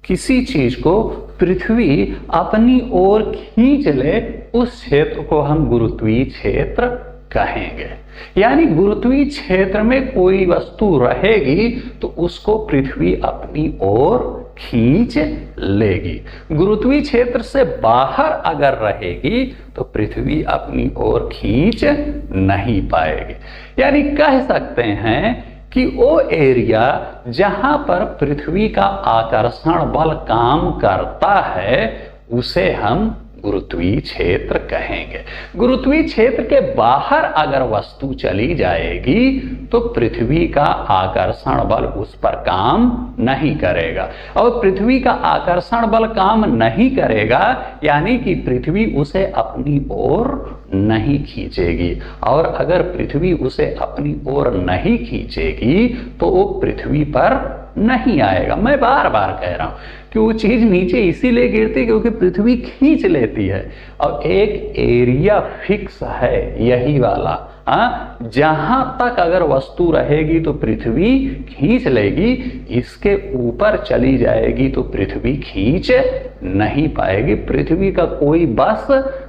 किसी चीज को पृथ्वी अपनी ओर खींच ले, उस क्षेत्र को हम गुरुत्वीय क्षेत्र कहेंगे। यानी गुरुत्वीय क्षेत्र में कोई वस्तु रहेगी तो उसको पृथ्वी अपनी ओर खींच लेगी। गुरुत्वीय क्षेत्र से बाहर अगर रहेगी तो पृथ्वी अपनी ओर खींच नहीं पाएगी। यानी कह सकते हैं कि वो एरिया जहां पर पृथ्वी का आकर्षण बल काम करता है उसे हम गुरुत्वीय क्षेत्र कहेंगे। गुरुत्वीय क्षेत्र के बाहर अगर वस्तु चली जाएगी तो पृथ्वी का आकर्षण बल उस पर काम नहीं करेगा, और पृथ्वी का आकर्षण बल काम नहीं करेगा यानी कि पृथ्वी उसे अपनी ओर नहीं खींचेगी, और अगर पृथ्वी उसे अपनी ओर नहीं खींचेगी तो वो पृथ्वी पर नहीं आएगा। मैं बार बार कह रहा हूं कि वो चीज नीचे इसीलिए गिरती क्योंकि पृथ्वी खींच लेती है, और एक एरिया फिक्स है यही वाला। जहां तक अगर वस्तु रहेगी तो पृथ्वी खींच लेगी, इसके ऊपर चली जाएगी तो पृथ्वी खींच नहीं पाएगी, पृथ्वी का कोई बस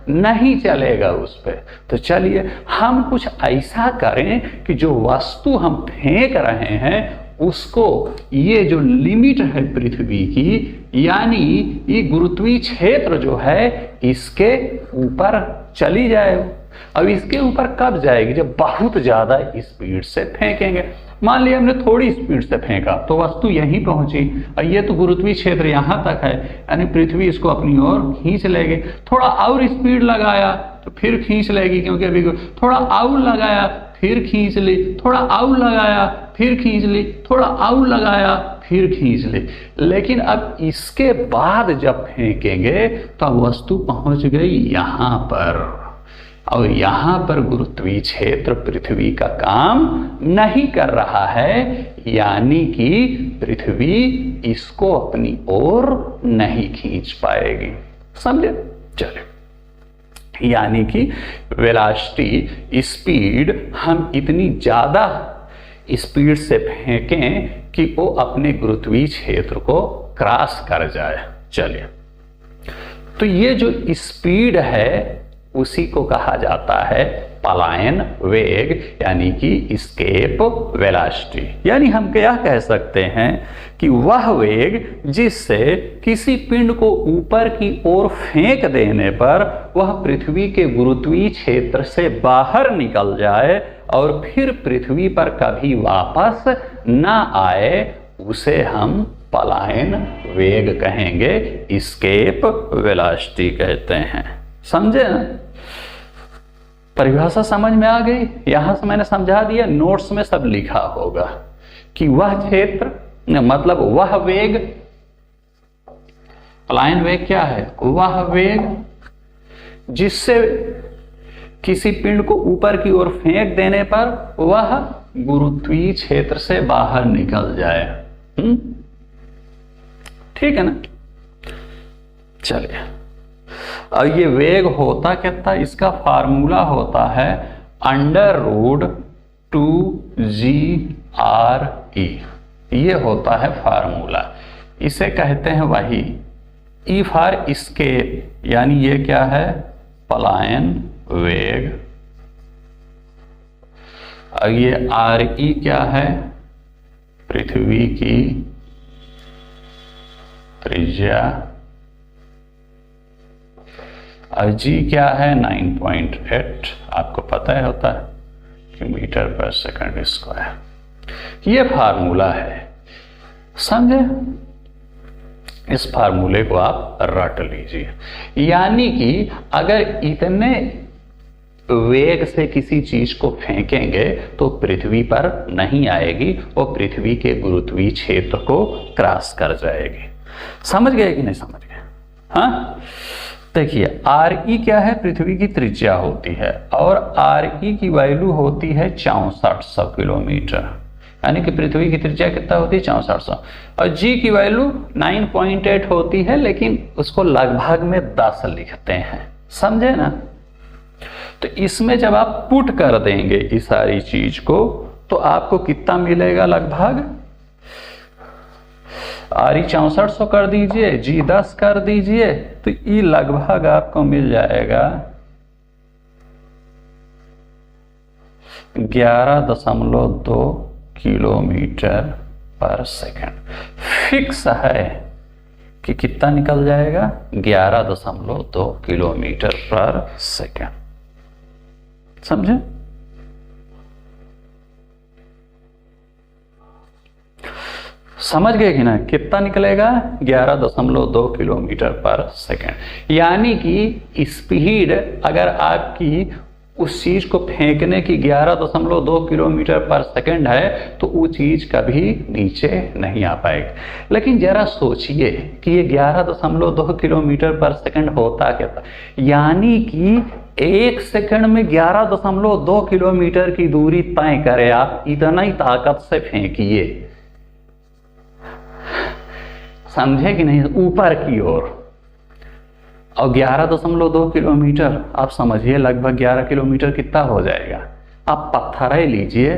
नहीं चलेगा उस पर। तो चलिए हम कुछ ऐसा करें कि जो वस्तु हम फेंक रहे हैं उसको, ये जो लिमिट है पृथ्वी की, यानी ये गुरुत्वीय क्षेत्र जो है इसके ऊपर चली जाए। अब इसके ऊपर कब जाएगी? जब बहुत ज्यादा स्पीड से फेंकेंगे। मान लिया हमने थोड़ी स्पीड से फेंका तो वस्तु यहीं पहुंची, और ये तो गुरुत्वीय क्षेत्र यहां तक है, यानी पृथ्वी इसको अपनी ओर खींच लेगी। थोड़ा और स्पीड लगाया तो फिर खींच लेगी, क्योंकि अभी थोड़ा और लगाया फिर खींच ली, थोड़ा और लगाया फिर खींच ली, थोड़ा और लगाया फिर खींच ली। लेकिन अब इसके बाद जब फेंकेंगे तो वस्तु पहुंच गई यहां पर, और यहां पर गुरुत्वीय क्षेत्र पृथ्वी का काम नहीं कर रहा है, यानी कि पृथ्वी इसको अपनी ओर नहीं खींच पाएगी। समझे? चलिए, यानी कि वेलोसिटी स्पीड हम इतनी ज्यादा स्पीड से फेंकें कि वो अपने गुरुत्वीय क्षेत्र को क्रॉस कर जाए। चलिए, तो ये जो स्पीड है उसी को कहा जाता है पलायन वेग, यानी कि एस्केप वेलोसिटी। यानी हम क्या कह सकते हैं कि वह वेग जिससे किसी पिंड को ऊपर की ओर फेंक देने पर वह पृथ्वी के गुरुत्वीय क्षेत्र से बाहर निकल जाए और फिर पृथ्वी पर कभी वापस ना आए, उसे हम पलायन वेग कहेंगे, एस्केप वेलोसिटी कहते हैं। समझे ना? परिभाषा समझ में आ गई? यहां से मैंने समझा दिया, नोट्स में सब लिखा होगा कि वह क्षेत्र, मतलब वह वेग, पलायन वेग क्या है? वह वेग जिससे किसी पिंड को ऊपर की ओर फेंक देने पर वह गुरुत्वीय क्षेत्र से बाहर निकल जाए। ठीक है ना? चलिए, और ये वेग होता कितना? इसका फार्मूला होता है √2gre, ये होता है फार्मूला। इसे कहते हैं वही ई फॉर एस्केप, यानी ये क्या है? पलायन वेग। और ये re क्या है? पृथ्वी की त्रिज्या। और g क्या है? 9.8, आपको पता है होता है कि मीटर पर सेकंड स्क्वायर। ये फार्मूला है, समझे? इस फार्मूले को आप रट लीजिए। यानी कि अगर इतने वेग से किसी चीज को फेंकेंगे तो पृथ्वी पर नहीं आएगी, वो पृथ्वी के गुरुत्वीय क्षेत्र को क्रॉस कर जाएगी। समझ गए कि नहीं समझ गए? हाँ, देखिए re क्या है? पृथ्वी की त्रिज्या होती है, और re की वैल्यू होती है 6400 किलोमीटर, यानी कि पृथ्वी की त्रिज्या कितना होती है? 6400। और g की वैल्यू 9.8 होती है, लेकिन उसको लगभग में 10 लिखते हैं। समझे ना? तो इसमें जब आप पुट कर देंगे इस सारी चीज को तो आपको कितना मिलेगा? लगभग re 6400 कर दीजिए, g 10 कर दीजिए, तो ये लगभग आपको मिल जाएगा 11.2 किलोमीटर पर सेकंड। फिक्स है कि कितना निकल जाएगा? 11.2 किलोमीटर पर सेकंड। समझे? समझ गए कि ना? कितना निकलेगा? 11.2 किलोमीटर पर सेकंड। यानी कि स्पीड अगर आपकी उस चीज को फेंकने की 11.2 किलोमीटर पर सेकंड है तो वो चीज कभी नीचे नहीं आ पाएगी। लेकिन जरा सोचिए कि ये 11.2 किलोमीटर पर सेकंड होता क्या था? यानी कि 1 सेकंड में 11.2 किलोमीटर की दूरी तय करे, आप इतना ही ताकत से फेंकिए, समझे कि नहीं, ऊपर की ओर। और 11.2 किलोमीटर आप समझिए लगभग 11 किलोमीटर कितना हो जाएगा। आप पत्थर लीजिए,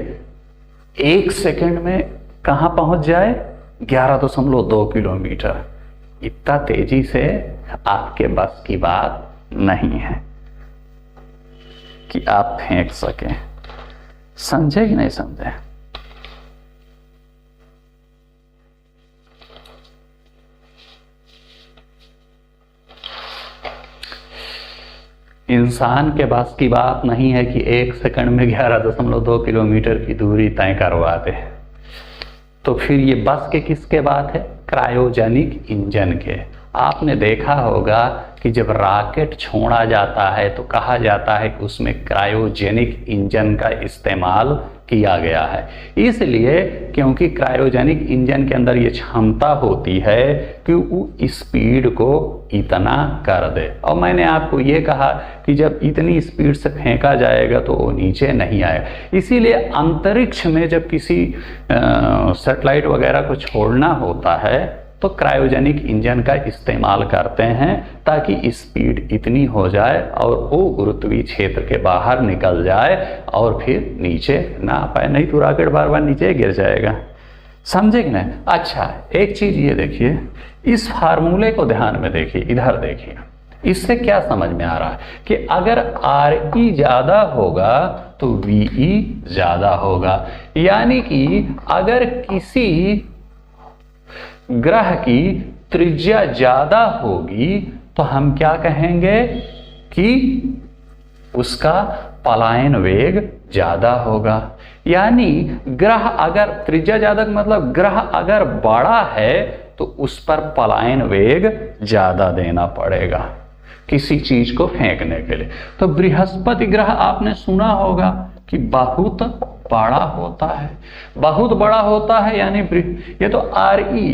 1 सेकंड में कहां पहुंच जाए, 11.2 किलोमीटर। इतना तेजी से आपके बस की बात नहीं है कि आप फेंक सकें। समझे कि नहीं समझे? इंसान के बस की बात नहीं है कि 1 सेकंड में 11.2 किलोमीटर की दूरी तय करवा दे। तो फिर ये बस के किसके बात है? क्रायोजेनिक इंजन के। आपने देखा होगा कि जब रॉकेट छोड़ा जाता है तो कहा जाता है कि उसमें क्रायोजेनिक इंजन का इस्तेमाल किया गया है, इसलिए क्योंकि क्रायोजेनिक इंजन के अंदर ये क्षमता होती है कि वो स्पीड को इतना कर दे। और मैंने आपको ये कहा कि जब इतनी स्पीड से फेंका जाएगा तो वो नीचे नहीं आएगा। इसीलिए अंतरिक्ष में जब किसी सैटेलाइट वगैरह को छोड़ना होता है तो क्रायोजेनिक इंजन का इस्तेमाल करते हैं ताकि स्पीड इतनी हो जाए और वो गुरुत्वीय क्षेत्र के बाहर निकल जाए और फिर नीचे ना आ पाए, नहीं तो रॉकेट बार बार नीचे गिर जाएगा। समझे कि नहीं? अच्छा, एक चीज ये देखिए, इस फार्मूले को ध्यान में देखिए, इधर देखिए, इससे क्या समझ में आ रहा है कि अगर RE ज्यादा होगा तो VE ज्यादा होगा। यानी कि अगर किसी ग्रह की त्रिज्या ज्यादा होगी तो हम क्या कहेंगे कि उसका पलायन वेग ज्यादा होगा। यानी ग्रह अगर त्रिज्या ज्यादा मतलब ग्रह अगर बड़ा है तो उस पर पलायन वेग ज्यादा देना पड़ेगा किसी चीज को फेंकने के लिए। तो बृहस्पति ग्रह आपने सुना होगा कि बहुत बड़ा होता है, बहुत बड़ा होता है। यानी ये तो RE,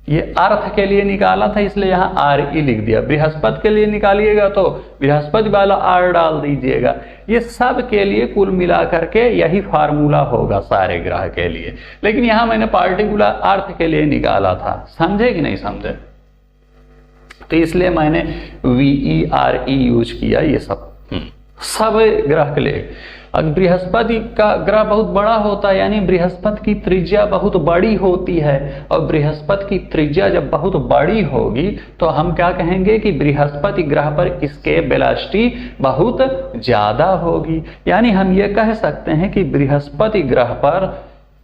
ये अर्थ के लिए निकाला था इसलिए यहाँ RE लिख दिया। बृहस्पति के लिए निकालिएगा तो बृहस्पति वाला R डाल दीजिएगा। ये सब के लिए कुल मिलाकर के यही फार्मूला होगा सारे ग्रह के लिए, लेकिन यहाँ मैंने पार्टिकुलर अर्थ के लिए निकाला था। समझे कि नहीं समझे? तो इसलिए मैंने VE RE यूज किया। ये सब ग्रह के लिए अगर बृहस्पति का ग्रह बहुत बड़ा होता है, यानी बृहस्पति की त्रिज्या बहुत बड़ी होती है, और बृहस्पति की त्रिज्या जब बहुत बड़ी होगी तो हम क्या कहेंगे कि बृहस्पति ग्रह पर एस्केप वेलोसिटी बहुत ज्यादा होगी। यानी हम ये कह सकते हैं कि बृहस्पति ग्रह पर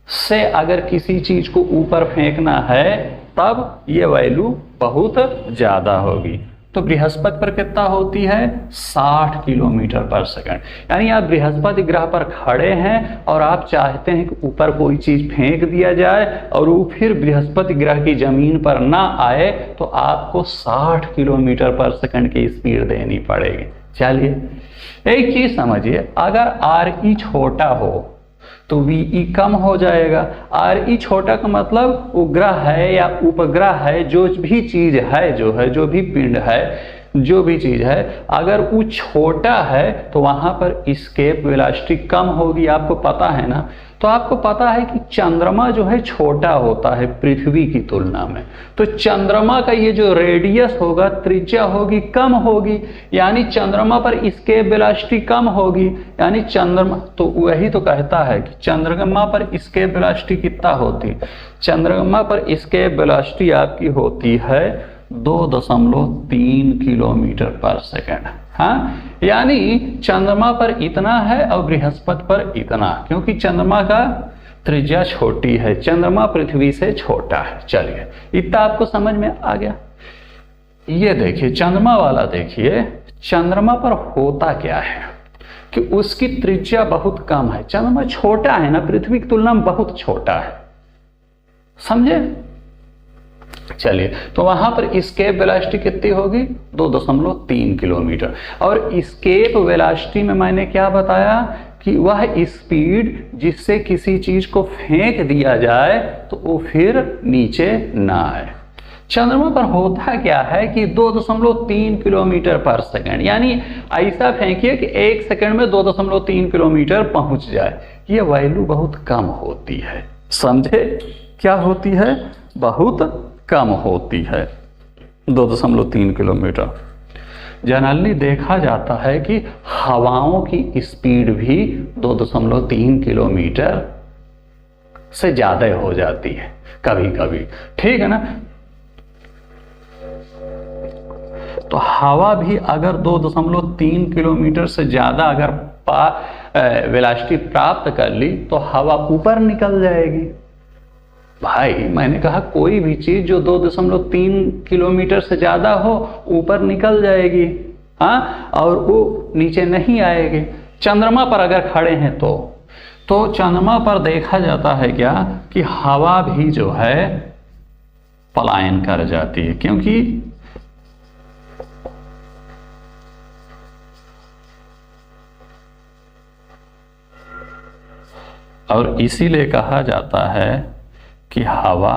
से अगर किसी चीज को ऊपर फेंकना है तब ये वैल्यू बहुत ज्यादा होगी। तो बृहस्पति पर कितना होती है? 60 किलोमीटर पर सेकंड। यानी आप बृहस्पति ग्रह पर खड़े हैं और आप चाहते हैं कि ऊपर कोई चीज फेंक दिया जाए और वो फिर बृहस्पति ग्रह की जमीन पर ना आए तो आपको 60 किलोमीटर पर सेकंड की स्पीड देनी पड़ेगी। चलिए एक चीज समझिए, अगर RE छोटा हो तो VE कम हो जाएगा। RE छोटा का मतलब उपग्रह है या उपग्रह है, जो भी चीज है, जो भी पिंड है, जो भी चीज है, अगर वो छोटा है तो वहां पर एस्केप वेलोसिटी कम होगी। आपको पता है ना? तो आपको पता है कि चंद्रमा जो है छोटा होता है पृथ्वी की तुलना में, तो चंद्रमा का ये जो रेडियस होगा, त्रिज्या होगी, कम होगी, यानी चंद्रमा पर एस्केप वेलोसिटी कम होगी। यानी चंद्रमा, तो वही तो कहता है कि चंद्रमा पर एस्केप वेलोसिटी कितना होती? चंद्रमा पर एस्केप वेलोसिटी आपकी होती है 2.3 किलोमीटर पर सेकंड। हाँ, यानी चंद्रमा पर इतना है और बृहस्पति पर इतना, क्योंकि चंद्रमा का त्रिज्या छोटी है, चंद्रमा पृथ्वी से छोटा है। चलिए इतना आपको समझ में आ गया। ये देखिए चंद्रमा वाला, देखिए चंद्रमा पर होता क्या है कि उसकी त्रिज्या बहुत कम है। चंद्रमा छोटा है ना, पृथ्वी की तुलना में बहुत छोटा है, समझे? चलिए, तो वहां पर एस्केप वेलोसिटी कितनी होगी? 2.3 किलोमीटर। और एस्केप वेलोसिटी में मैंने क्या बताया कि वह स्पीड जिससे किसी चीज को फेंक दिया जाए तो वो फिर नीचे ना आए। चंद्रमा पर होता क्या है कि 2.3 किलोमीटर पर सेकंड, यानी ऐसा फेंकिए कि 1 सेकंड में 2.3 किलोमीटर पहुंच जाए। ये वैल्यू बहुत कम होती है, समझे? क्या होती है? बहुत कम होती है 2.3 किलोमीटर। जनरली देखा जाता है कि हवाओं की स्पीड भी 2.3 किलोमीटर से ज़्यादा हो जाती है कभी कभी, ठीक है ना। तो हवा भी अगर 2.3 किलोमीटर से ज़्यादा अगर वेलोसिटी प्राप्त कर ली तो हवा ऊपर निकल जाएगी। भाई मैंने कहा कोई भी चीज़ जो 2.3 किलोमीटर से ज़्यादा हो ऊपर निकल जाएगी, हाँ, और वो नीचे नहीं आएगी। चंद्रमा पर अगर खड़े हैं तो चंद्रमा पर देखा जाता है क्या कि हवा भी जो है पलायन कर जाती है, क्योंकि और इसीलिए कहा जाता है कि हवा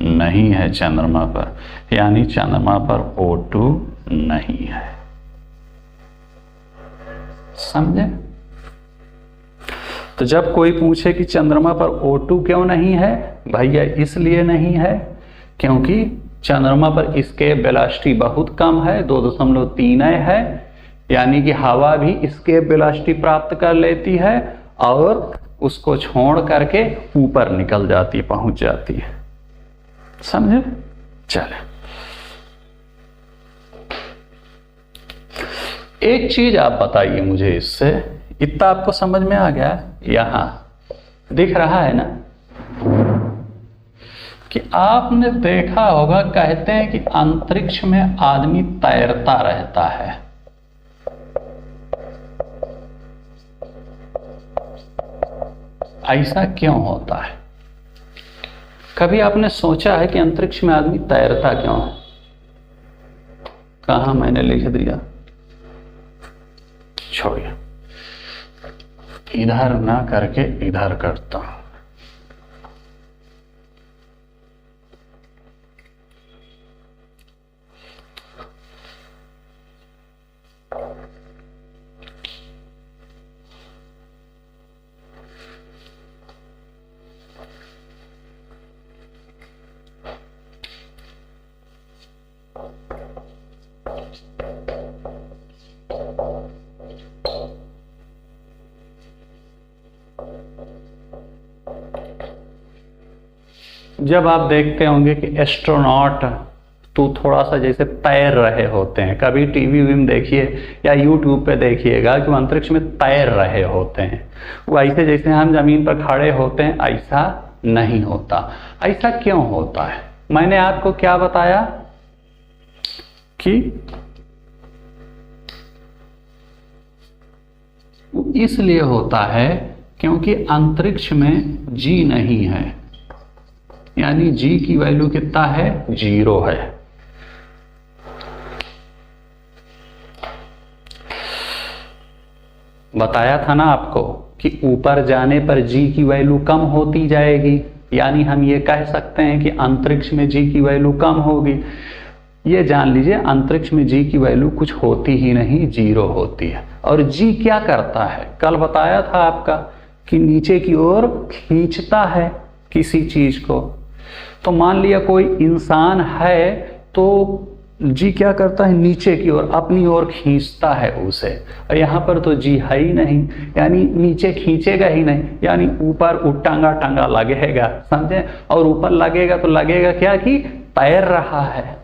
नहीं है चंद्रमा पर, यानी चंद्रमा पर O2 नहीं है, समझे? तो जब कोई पूछे कि चंद्रमा पर O2 क्यों नहीं है, भैया इसलिए नहीं है क्योंकि चंद्रमा पर इसके वेलोसिटी बहुत कम है, 2.3 है, यानी कि हवा भी इसके वेलोसिटी प्राप्त कर लेती है और उसको छोड़ करके ऊपर निकल जाती है, पहुंच जाती है, समझे? चले, एक चीज आप बताइए मुझे, इससे इतना आपको समझ में आ गया? यहां दिख रहा है ना कि आपने देखा होगा, कहते हैं कि अंतरिक्ष में आदमी तैरता रहता है। ऐसा क्यों होता है? कभी आपने सोचा है कि अंतरिक्ष में आदमी तैरता क्यों है? कहां मैंने लिख दिया, छोड़िए, इधर ना करके इधर करता हूं। जब आप देखते होंगे कि एस्ट्रोनॉट तो थोड़ा सा जैसे तैर रहे होते हैं, कभी टीवी वीवी देखिए या यूट्यूब पे देखिएगा कि वो अंतरिक्ष में तैर रहे होते हैं, वो ऐसे जैसे हम जमीन पर खड़े होते हैं, ऐसा नहीं होता। ऐसा क्यों होता है? मैंने आपको क्या बताया कि इसलिए होता है क्योंकि अंतरिक्ष में जी नहीं है, यानी जी की वैल्यू कितना है? 0 है। बताया था ना आपको कि ऊपर जाने पर जी की वैल्यू कम होती जाएगी, यानी हम ये कह सकते हैं कि अंतरिक्ष में जी की वैल्यू कम होगी। ये जान लीजिए अंतरिक्ष में जी की वैल्यू कुछ होती ही नहीं, 0 होती है। और जी क्या करता है? कल बताया था आपका कि नीचे की ओर खींचता है किसी चीज को। तो मान लिया कोई इंसान है तो जी क्या करता है? नीचे की ओर अपनी ओर खींचता है उसे, और यहाँ पर तो जी है ही नहीं, यानी नीचे खींचेगा ही नहीं, यानी ऊपर टांगा टांगा लगेगा, समझे? और ऊपर लगेगा तो लगेगा क्या कि तैर रहा है।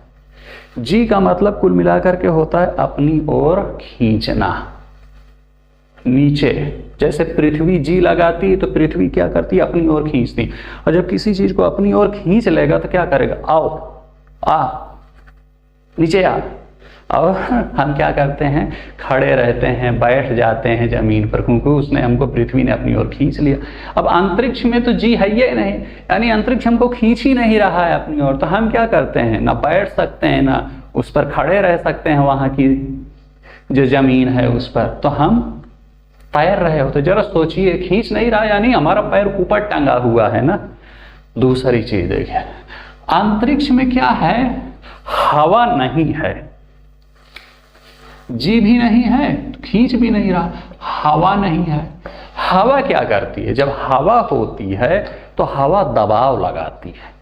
जी का मतलब कुल मिलाकर के होता है अपनी ओर खींचना नीचे। जैसे पृथ्वी जी लगाती है तो पृथ्वी क्या करती है? अपनी ओर खींचती। और जब किसी चीज को अपनी ओर खींच लेगा तो क्या करेगा? आओ, आ, नीचे आ। और हम क्या करते हैं? खड़े रहते हैं, बैठ जाते हैं जमीन पर, क्योंकि उसने हमको, पृथ्वी ने अपनी ओर खींच लिया। अब अंतरिक्ष में तो जी है ही नहीं, यानी अंतरिक्ष हमको खींच ही नहीं रहा है अपनी ओर, तो हम क्या करते हैं? ना बैठ सकते हैं ना उस पर खड़े रह सकते हैं, वहां की जो जमीन है उस पर, तो हम तैर रहे हो। तो जरा सोचिए, खींच नहीं रहा यानी हमारा पैर ऊपर टंगा हुआ है ना। दूसरी चीज देखिए, अंतरिक्ष में क्या है? हवा नहीं है, जी भी नहीं है, खींच भी नहीं रहा, हवा नहीं है। हवा क्या करती है? जब हवा होती है तो हवा दबाव लगाती है,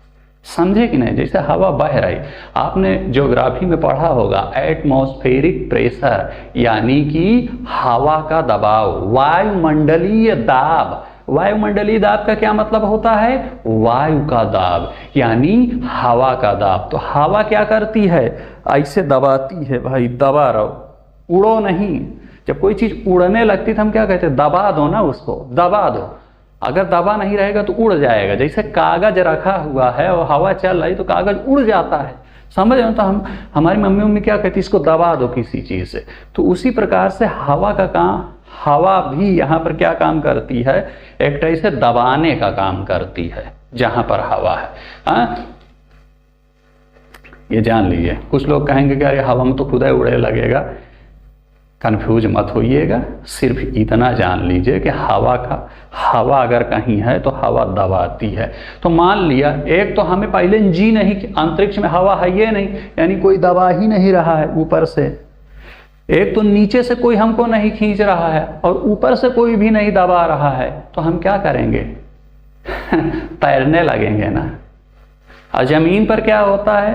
समझे कि नहीं? जैसे हवा बह रही, आपने ज्योग्राफी में पढ़ा होगा एटमॉस्फेरिक प्रेशर, यानी कि हवा का दबाव, वायुमंडलीय दाब। वायुमंडलीय दाब का क्या मतलब होता है? वायु का दाब, यानी हवा का दाब। तो हवा क्या करती है? ऐसे दबाती है, भाई दबा रहो, उड़ो नहीं। जब कोई चीज उड़ने लगती है तो हम क्या कहते हैं? दबा दो ना उसको, दबा दो। अगर दबा नहीं रहेगा तो उड़ जाएगा। जैसे कागज रखा हुआ है और हवा चल रही तो कागज उड़ जाता है, समझ रहे हो? तो हमारी मम्मी क्या कहती है? इसको दबा दो किसी चीज से। तो उसी प्रकार से हवा का काम, हवा भी यहाँ पर क्या काम करती है? एक तरह से दबाने का काम करती है जहां पर हवा है। हाँ, ये जान लीजिए। कुछ लोग कहेंगे कि अरे हवा में तो खुदा ही उड़े लगेगा, कंफ्यूज मत होइएगा। सिर्फ इतना जान लीजिए कि हवा अगर कहीं है तो हवा दबाती है। तो मान लिया, एक तो हमें पहले जी नहीं कि अंतरिक्ष में हवा है ये नहीं, यानी कोई दबा ही नहीं रहा है ऊपर से। एक तो नीचे से कोई हमको नहीं खींच रहा है और ऊपर से कोई भी नहीं दबा रहा है। तो हम क्या करेंगे? तैरने लगेंगे ना। और जमीन पर क्या होता है?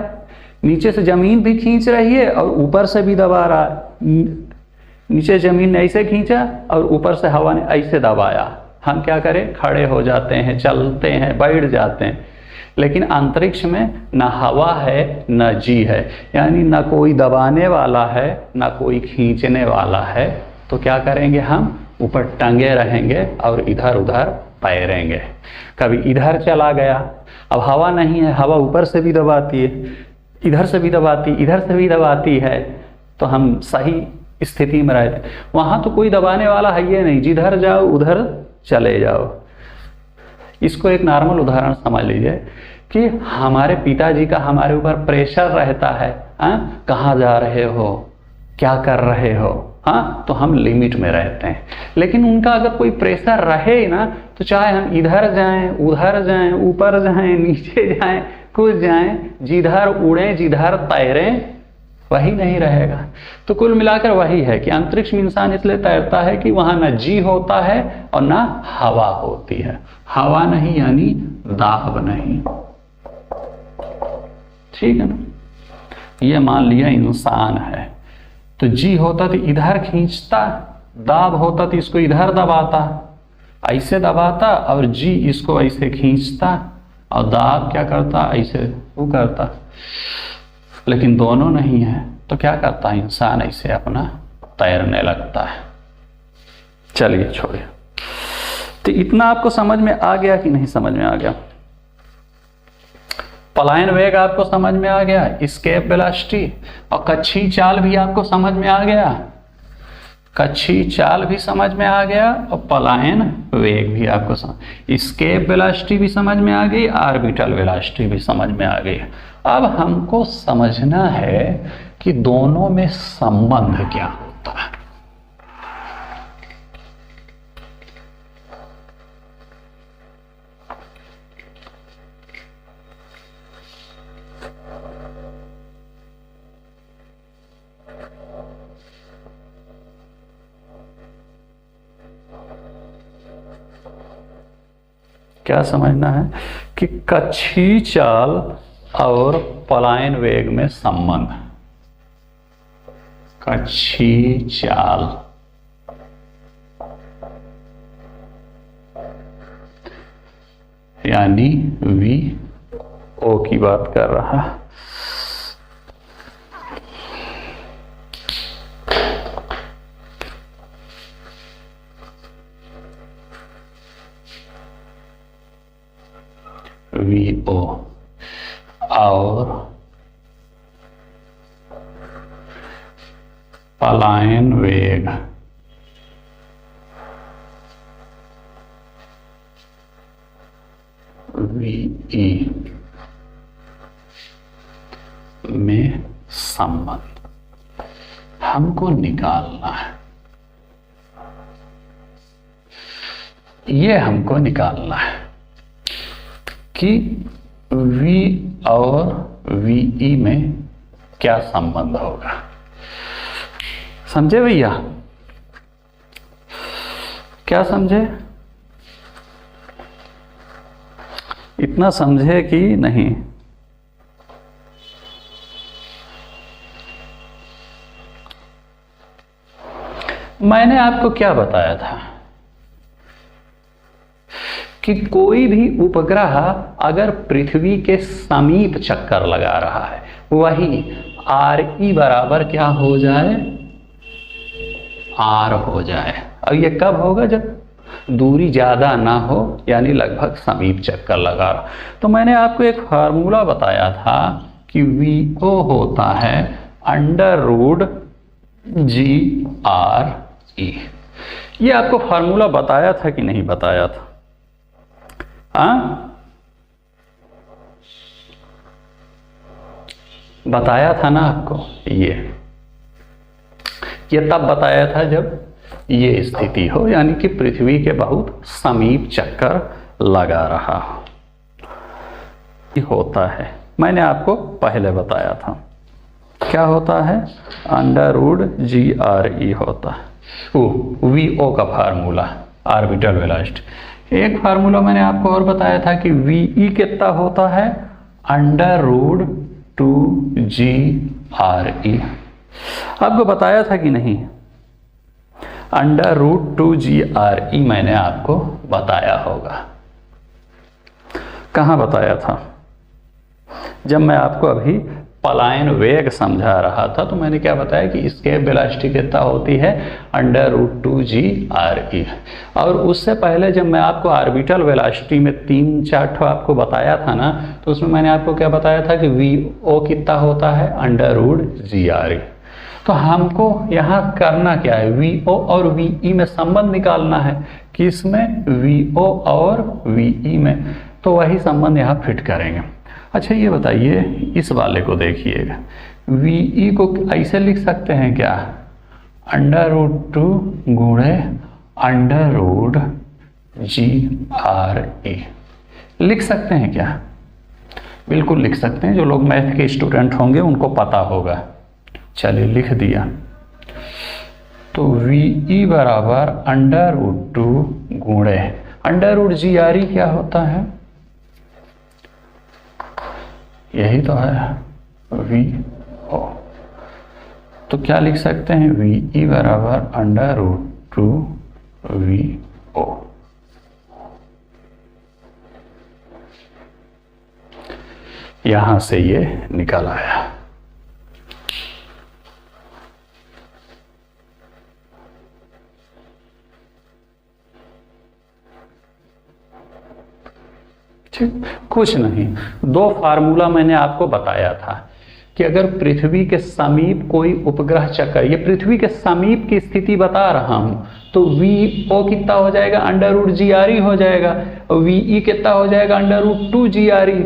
नीचे से जमीन भी खींच रही है और ऊपर से भी दबा रहा है। नीचे जमीन ने ऐसे खींचा और ऊपर से हवा ने ऐसे दबाया। हम क्या करें? खड़े हो जाते हैं, चलते हैं, बैठ जाते हैं। लेकिन अंतरिक्ष में ना हवा है न जी है, यानी ना कोई दबाने वाला है ना कोई खींचने वाला है। तो क्या करेंगे? हम ऊपर टंगे रहेंगे और इधर उधर तैरेंगे। कभी इधर चला गया, अब हवा नहीं है, हवा ऊपर से भी दबाती है, इधर से भी दबाती, इधर से भी दबाती है, तो हम सही स्थिति में रहते। वहां तो कोई दबाने वाला है ये नहीं, जिधर जाओ उधर चले जाओ। इसको एक नॉर्मल उदाहरण समझ लीजिए कि हमारे पिताजी का हमारे ऊपर प्रेशर रहता है। कहाँ जा रहे हो, क्या कर रहे हो? हाँ, तो हम लिमिट में रहते हैं। लेकिन उनका अगर कोई प्रेशर रहे ना, तो चाहे हम इधर जाएं, उधर जाएं, ऊपर जाएं, नीचे जाएं, कुछ जाएं, जिधर उड़ें, जिधर तैरें, वही नहीं रहेगा। तो कुल मिलाकर वही है कि अंतरिक्ष में इंसान इसलिए तैरता है कि वहां ना जी होता है और ना हवा होती है। हवा नहीं यानी दाब नहीं, ठीक है ना? ये मान लिया इंसान है, तो जी होता तो इधर खींचता, दाब होता तो इसको इधर दबाता, ऐसे दबाता, और जी इसको ऐसे खींचता, और दाब क्या करता? ऐसे वो करता। लेकिन दोनों नहीं है, तो क्या करता है इंसान? ऐसे अपना तैरने लगता है। चलिए छोड़िए। तो इतना आपको समझ में आ गया कि नहीं समझ में आ गया? पलायन वेग आपको समझ में आ गया, एस्केप वेलोसिटी, और कच्छी चाल भी आपको समझ में आ गया। कच्छी चाल भी समझ में आ गया और पलायन वेग भी आपको एस्केप वेलोसिटी भी समझ में आ गई, ऑर्बिटल वेलोसिटी भी समझ में आ गई। अब हमको समझना है कि दोनों में संबंध क्या होता है। क्या समझना है कि कच्छी चाल और पलायन वेग में संबंध। कच्छी चाल यानी वी ओ की बात कर रहा, वी ओ, और पलायन वेग वी ई में संबंध हमको निकालना है। ये हमको निकालना है कि v और ve में क्या संबंध होगा? समझे भैया? क्या समझे? इतना समझे कि नहीं? मैंने आपको क्या बताया था कि कोई भी उपग्रह अगर पृथ्वी के समीप चक्कर लगा रहा है, वही RE बराबर क्या हो जाए? R हो जाए। और ये कब होगा? जब दूरी ज़्यादा ना हो, यानी लगभग समीप चक्कर लगा रहा। तो मैंने आपको एक फार्मूला बताया था कि VO होता है √GRE। ये आपको फार्मूला बताया था कि नहीं बताया था? बताया था ना आपको? ये तब बताया था जब ये स्थिति हो, यानी कि पृथ्वी के बहुत समीप चक्कर लगा रहा हो। ये होता है, मैंने आपको पहले बताया था। क्या होता है? √GRE होता है। VO का फार्मूला, ऑर्बिटल वेलोसिटी। एक फार्मूला मैंने आपको और बताया था कि VE कितना होता है? √2GRE। आपको बताया था कि नहीं? √2GRE मैंने आपको बताया होगा। कहाँ बताया था? जब मैं आपको अभी पलायन वेग समझा रहा था तो मैंने क्या बताया कि एस्केप वेलोसिटी कितना होती है? √2GRE। और उससे पहले जब मैं आपको ऑर्बिटल वेलोसिटी में 3-4 ठो आपको बताया था ना, तो उसमें मैंने आपको क्या बताया था कि VO कितना होता है? √GRE। तो हमको यहाँ करना क्या है? VO और VE में संबंध निकालना है। किसमें? VO और VE में। तो वही संबंध यहाँ फिट करेंगे। अच्छा ये बताइए, इस वाले को देखिएगा, VE को ऐसे लिख सकते हैं क्या? √2 गुणे √GRE लिख सकते हैं क्या? बिल्कुल लिख सकते हैं। जो लोग मैथ के स्टूडेंट होंगे उनको पता होगा। चलिए लिख दिया। तो VE बराबर √2 गुणे √GRE क्या होता है? यही तो है VO। तो क्या लिख सकते हैं? VE बराबर √2 VO। यहां से ये निकल आया। कुछ नहीं, 2 फार्मूला मैंने आपको बताया था कि अगर पृथ्वी के समीप कोई उपग्रह चक्कर, ये पृथ्वी के समीप की स्थिति बता रहा हूं, तो VO कितना हो जाएगा? √GRE हो जाएगा। और VE कितना हो जाएगा? √2GRE।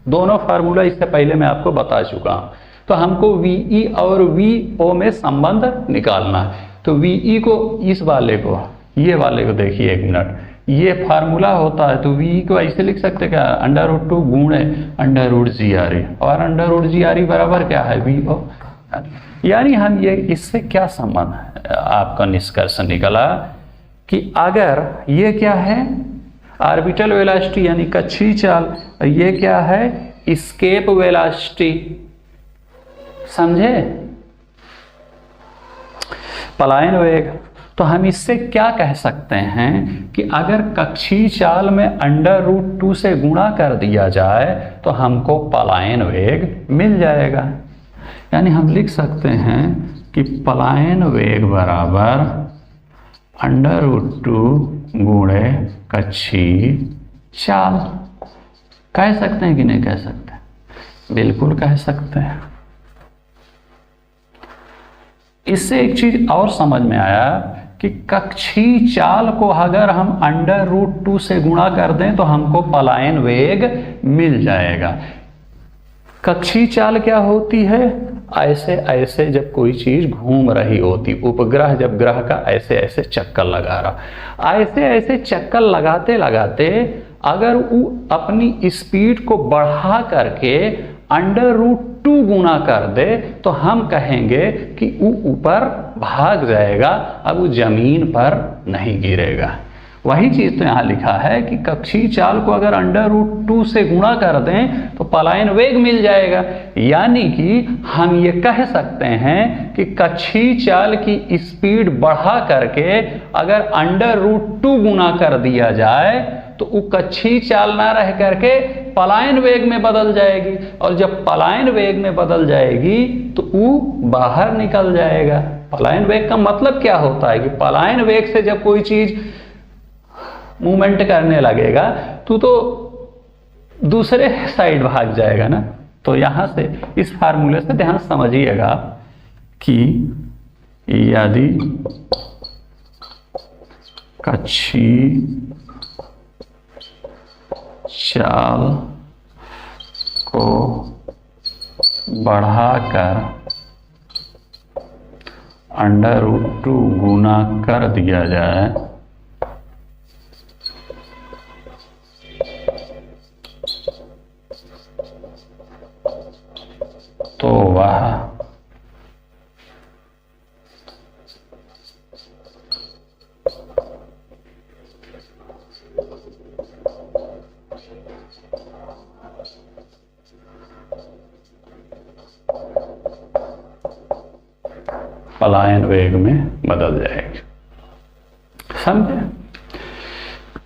दोनों फार्मूला इससे पहले मैं आपको बता चुका हूं। तो हमको VE और VO में संबंध निकालना है। तो VE को, इस वाले को, ये वाले को देखिए एक मिनट, ये फार्मूला होता है। तो VE को ऐसे लिख सकते क्या? √2 गुणे √GRE। और √GRE बराबर क्या है? VO। यानी हम ये, इससे क्या संबंध आपका निष्कर्ष निकला कि अगर ये क्या है? ऑर्बिटल वेलोसिटी यानी कक्षीय चाल, ये क्या है? Escape velocity. समझे? पलायन वेग। तो हम इससे क्या कह सकते हैं कि अगर कक्षीय चाल में √2 से गुणा कर दिया जाए तो हमको पलायन वेग मिल जाएगा। यानी हम लिख सकते हैं कि पलायन वेग बराबर √2 गुणे कक्षीय चाल। कह सकते हैं कि नहीं कह सकते? बिल्कुल कह सकते हैं। इससे एक चीज और समझ में आया कि कक्षीय चाल को अगर हम √2 से गुणा कर दें तो हमको पलायन वेग मिल जाएगा। कक्षीय चाल क्या होती है? ऐसे ऐसे जब कोई चीज घूम रही होती, उपग्रह जब ग्रह का ऐसे ऐसे चक्कर लगा रहा, ऐसे ऐसे चक्कर लगाते लगाते अगर वो अपनी स्पीड को बढ़ा करके √2 गुना कर दे तो हम कहेंगे कि वो ऊपर भाग जाएगा, अब वो जमीन पर नहीं गिरेगा। वही चीज तो यहाँ लिखा है कि कक्षीय चाल को अगर √2 से गुणा कर दें तो पलायन वेग मिल जाएगा। यानी कि हम ये कह सकते हैं कि कक्षीय चाल की स्पीड बढ़ा करके अगर √2 गुना कर दिया जाए तो वो कक्षीय चाल ना रह करके पलायन वेग में बदल जाएगी, और जब पलायन वेग में बदल जाएगी तो वो बाहर निकल जाएगा। पलायन वेग का मतलब क्या होता है कि पलायन वेग से जब कोई चीज मूवमेंट करने लगेगा तो दूसरे साइड भाग जाएगा ना। तो यहां से इस फार्मूले से ध्यान समझिएगा कि यदि कक्षीय चाल को बढ़ाकर √2 गुना कर दिया जाए तो वह पलायन वेग में बदल जाएगी। समझे?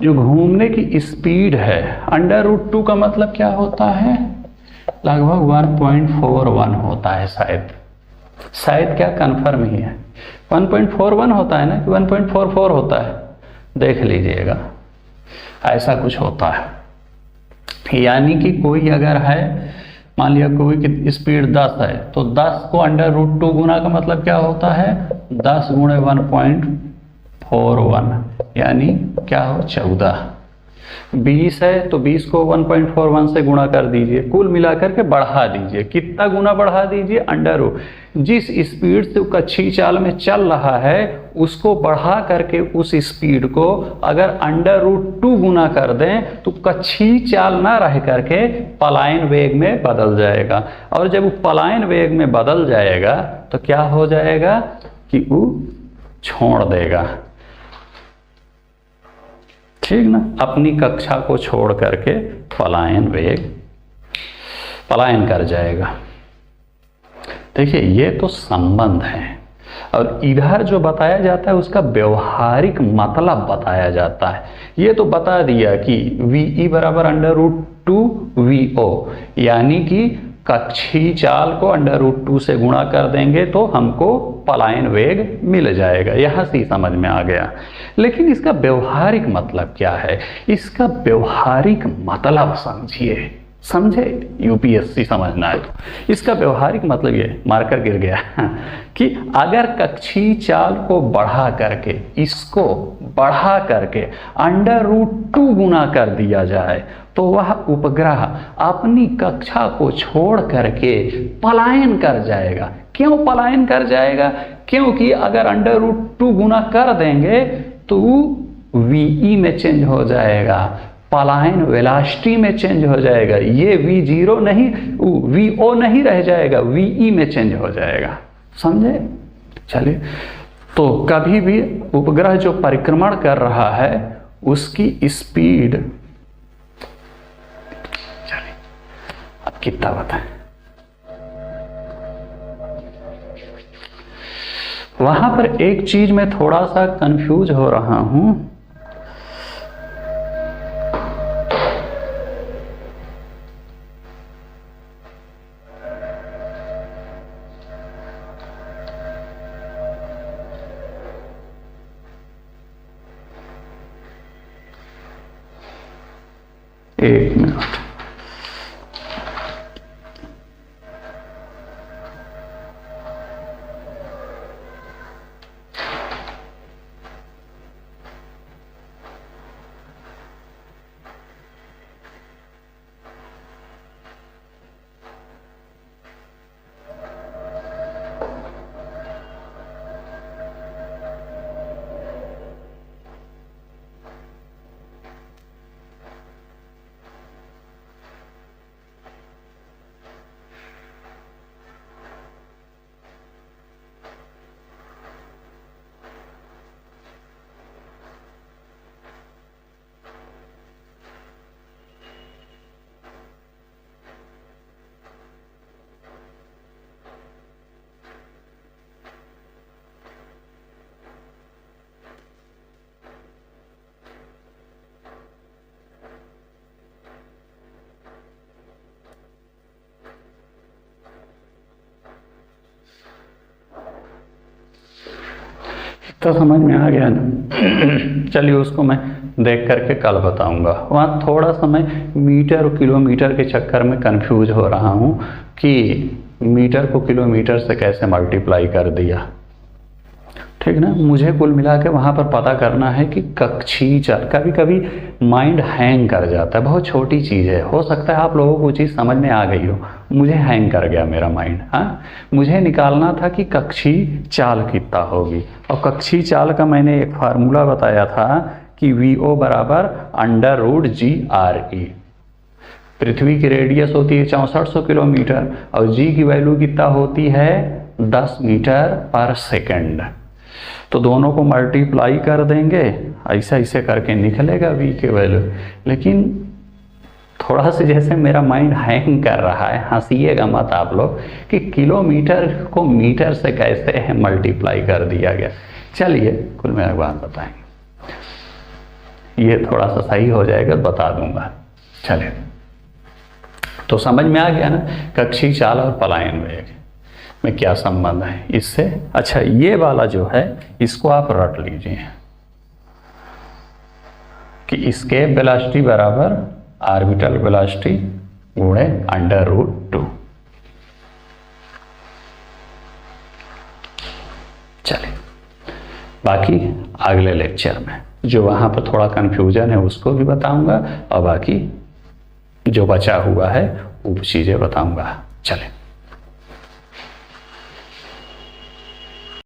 जो घूमने की स्पीड है √2 का मतलब क्या होता है, लगभग 1.41 होता है। शायद क्या कंफर्म ही है 1.41 होता है ना कि 1.44 होता है, देख लीजिएगा ऐसा कुछ होता है। यानी कि कोई अगर है, मान लिया कोई की स्पीड 10 है तो 10 को √2 गुना का मतलब क्या होता है 10 गुणे 1.41 यानी क्या हो 14। 20 है तो 20 को 1.41 से गुणा कर दीजिए, कुल मिलाकर के बढ़ा दीजिए। कितना गुना बढ़ा दीजिए जिस स्पीड से कक्षीय चाल में चल रहा है उसको बढ़ा करके उस स्पीड को अगर √2 गुना कर दें तो कक्षीय चाल ना रह करके पलायन वेग में बदल जाएगा। और जब वो पलायन वेग में बदल जाएगा तो क्या हो जाएगा कि वो छोड़ देगा, ठीक ना, अपनी कक्षा को छोड़ करके पलायन कर जाएगा। देखिए ये तो संबंध है, और इधर जो बताया जाता है उसका व्यवहारिक मतलब बताया जाता है। ये तो बता दिया कि VE बराबर √2 VO, यानी कि कक्षीय चाल को √2 से गुणा कर देंगे तो हमको पलायन वेग मिल जाएगा। यहां से समझ में आ गया। लेकिन इसका व्यवहारिक मतलब क्या है, इसका व्यवहारिक मतलब समझे यूपीएससी समझना है तो इसका व्यवहारिक मतलब ये, मार्कर गिर गया कि अगर कक्षीय चाल को बढ़ा करके इसको बढ़ा करके √2 गुना कर दिया जाए तो वह उपग्रह अपनी कक्षा को छोड़ करके पलायन कर जाएगा। क्यों पलायन कर जाएगा? क्योंकि अगर √2 गुना कर देंगे तो VE में चेंज हो जाएगा, पलायन वेलोसिटी में चेंज हो जाएगा। ये V0 नहीं VO नहीं रह जाएगा, VE में चेंज हो जाएगा। समझे? चलिए, तो कभी भी उपग्रह जो परिक्रमण कर रहा है उसकी स्पीड, चलिए अब कितना बताएं, वहां पर एक चीज में थोड़ा सा कंफ्यूज हो रहा हूं। एक मिनट, तो समझ में आ गया ना। चलिए उसको मैं देख करके कल बताऊंगा। वहाँ थोड़ा सा मैं मीटर और किलोमीटर के चक्कर में कंफ्यूज हो रहा हूँ कि मीटर को किलोमीटर से कैसे मल्टीप्लाई कर दिया, ठीक ना। मुझे कुल मिला के वहाँ पर पता करना है कि कक्षीय चाल। कभी कभी माइंड हैंग कर जाता है, बहुत छोटी चीज़ है, हो सकता है आप लोगों को चीज़ समझ में आ गई हो, मुझे हैंग कर गया मेरा माइंड। हाँ, मुझे निकालना था कि कक्षीय चाल कितना होगी, और कक्षीय चाल का मैंने एक फार्मूला बताया था कि VO बराबर √GRE। पृथ्वी की रेडियस होती है 6400 किलोमीटर और G की वैल्यू कितना होती है 10 मीटर पर सेकेंड। तो दोनों को मल्टीप्लाई कर देंगे, ऐसा ऐसे करके निकलेगा V की वैल्यू। लेकिन थोड़ा सा जैसे मेरा माइंड हैंग कर रहा है, हंसीएगा मत आप लोग, कि किलोमीटर को मीटर से कैसे मल्टीप्लाई कर दिया गया। चलिए कुल मेरा बात बताएंगे, ये थोड़ा सा सही हो जाएगा बता दूंगा। चलिए, तो समझ में आ गया ना कक्षीय चाल और पलायन वेग में क्या संबंध है इससे। अच्छा, ये वाला जो है इसको आप रट लीजिए कि एस्केप वेलोसिटी बराबर ऑर्बिटल वेलोसिटी गुणे √2। चलिए, बाकी अगले लेक्चर में जो वहां पर थोड़ा कंफ्यूजन है उसको भी बताऊंगा, और बाकी जो बचा हुआ है वो चीजें बताऊंगा। चलें।